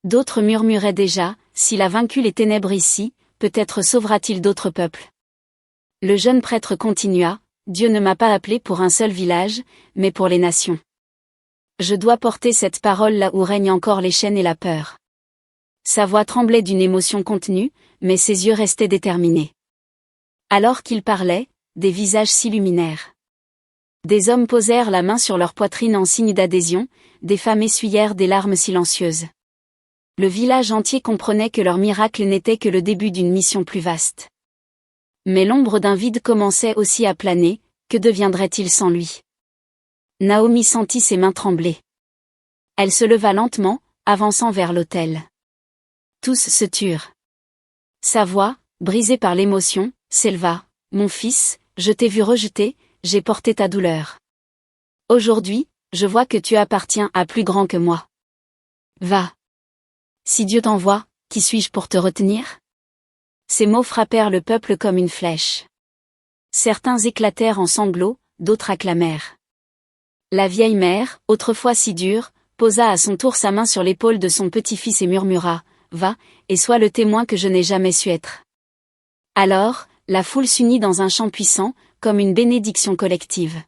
D'autres murmuraient déjà, « S'il a vaincu les ténèbres ici, peut-être sauvera-t-il d'autres peuples. » Le jeune prêtre continua, « Dieu ne m'a pas appelé pour un seul village, mais pour les nations. Je dois porter cette parole là où règnent encore les chaînes et la peur. » Sa voix tremblait d'une émotion contenue, mais ses yeux restaient déterminés. Alors qu'il parlait, des visages s'illuminèrent. Des hommes posèrent la main sur leur poitrine en signe d'adhésion, des femmes essuyèrent des larmes silencieuses. Le village entier comprenait que leur miracle n'était que le début d'une mission plus vaste. Mais l'ombre d'un vide commençait aussi à planer, que deviendrait-il sans lui? Naomi sentit ses mains trembler. Elle se leva lentement, avançant vers l'autel. Tous se turent. Sa voix, brisée par l'émotion, s'éleva. « Mon fils, je t'ai vu rejeter, j'ai porté ta douleur. Aujourd'hui, je vois que tu appartiens à plus grand que moi. Va. Si Dieu t'envoie, qui suis-je pour te retenir? Ces mots frappèrent le peuple comme une flèche. Certains éclatèrent en sanglots, d'autres acclamèrent. La vieille mère, autrefois si dure, posa à son tour sa main sur l'épaule de son petit-fils et murmura, « Va, et sois le témoin que je n'ai jamais su être. » Alors, la foule s'unit dans un chant puissant, comme une bénédiction collective.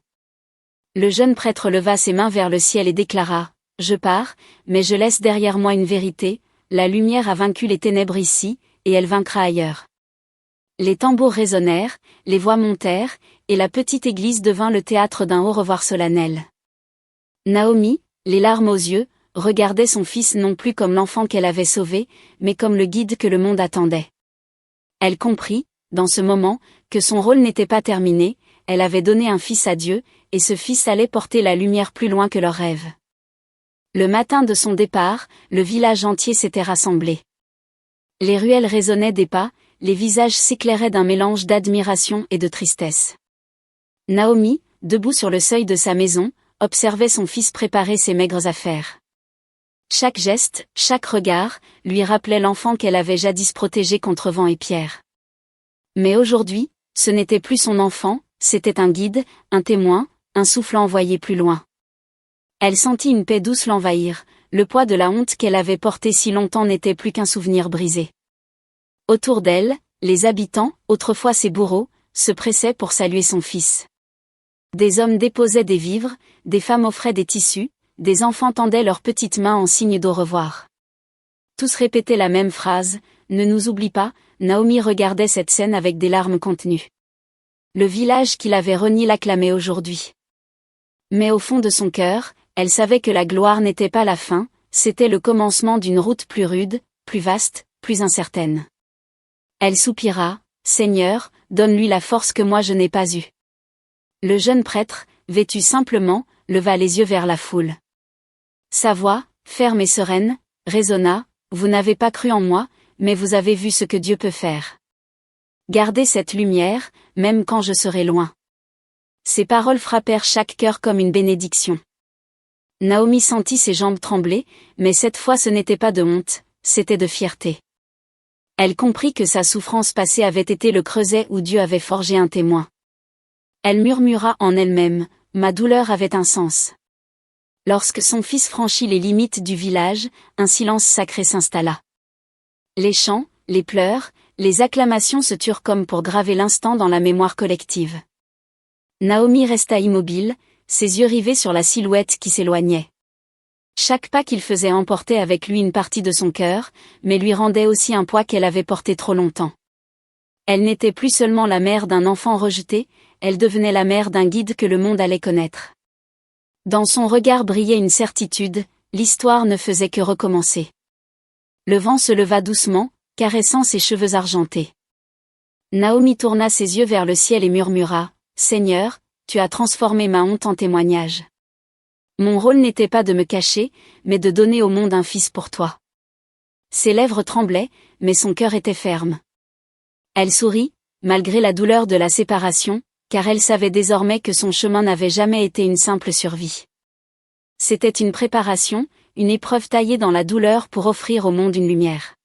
Le jeune prêtre leva ses mains vers le ciel et déclara, « Je pars, mais je laisse derrière moi une vérité, la lumière a vaincu les ténèbres ici, et elle vaincra ailleurs. » Les tambours résonnèrent, les voix montèrent, et la petite église devint le théâtre d'un au revoir solennel. Naomi, les larmes aux yeux, regardait son fils non plus comme l'enfant qu'elle avait sauvé, mais comme le guide que le monde attendait. Elle comprit, dans ce moment, que son rôle n'était pas terminé, elle avait donné un fils à Dieu, et ce fils allait porter la lumière plus loin que leurs rêves. Le matin de son départ, le village entier s'était rassemblé. Les ruelles résonnaient des pas, les visages s'éclairaient d'un mélange d'admiration et de tristesse. Naomi, debout sur le seuil de sa maison, observait son fils préparer ses maigres affaires. Chaque geste, chaque regard, lui rappelait l'enfant qu'elle avait jadis protégé contre vent et pierre. Mais aujourd'hui, ce n'était plus son enfant, c'était un guide, un témoin, un souffle envoyé plus loin. Elle sentit une paix douce l'envahir, le poids de la honte qu'elle avait portée si longtemps n'était plus qu'un souvenir brisé. Autour d'elle, les habitants, autrefois ses bourreaux, se pressaient pour saluer son fils. Des hommes déposaient des vivres, des femmes offraient des tissus, des enfants tendaient leurs petites mains en signe d'au revoir. Tous répétaient la même phrase, « Ne nous oublie pas », Naomi regardait cette scène avec des larmes contenues. Le village qui l'avait renié l'acclamait aujourd'hui. Mais au fond de son cœur, elle savait que la gloire n'était pas la fin, c'était le commencement d'une route plus rude, plus vaste, plus incertaine. Elle soupira, « Seigneur, donne-lui la force que moi je n'ai pas eue. » Le jeune prêtre, vêtu simplement, leva les yeux vers la foule. Sa voix, ferme et sereine, résonna, « Vous n'avez pas cru en moi, mais vous avez vu ce que Dieu peut faire. Gardez cette lumière, même quand je serai loin. » Ces paroles frappèrent chaque cœur comme une bénédiction. Naomi sentit ses jambes trembler, mais cette fois ce n'était pas de honte, c'était de fierté. Elle comprit que sa souffrance passée avait été le creuset où Dieu avait forgé un témoin. Elle murmura en elle-même, « Ma douleur avait un sens. » Lorsque son fils franchit les limites du village, un silence sacré s'installa. Les chants, les pleurs, les acclamations se turent comme pour graver l'instant dans la mémoire collective. Naomi resta immobile, ses yeux rivés sur la silhouette qui s'éloignait. Chaque pas qu'il faisait emportait avec lui une partie de son cœur, mais lui rendait aussi un poids qu'elle avait porté trop longtemps. Elle n'était plus seulement la mère d'un enfant rejeté, elle devenait la mère d'un guide que le monde allait connaître. Dans son regard brillait une certitude, l'histoire ne faisait que recommencer. Le vent se leva doucement, caressant ses cheveux argentés. Naomi tourna ses yeux vers le ciel et murmura, « Seigneur, tu as transformé ma honte en témoignage. Mon rôle n'était pas de me cacher, mais de donner au monde un fils pour toi. » Ses lèvres tremblaient, mais son cœur était ferme. Elle sourit, malgré la douleur de la séparation, car elle savait désormais que son chemin n'avait jamais été une simple survie. C'était une préparation, une épreuve taillée dans la douleur pour offrir au monde une lumière.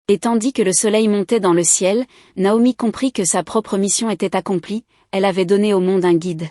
Et tandis que le soleil montait dans le ciel, Naomi comprit que sa propre mission était accomplie, elle avait donné au monde un guide.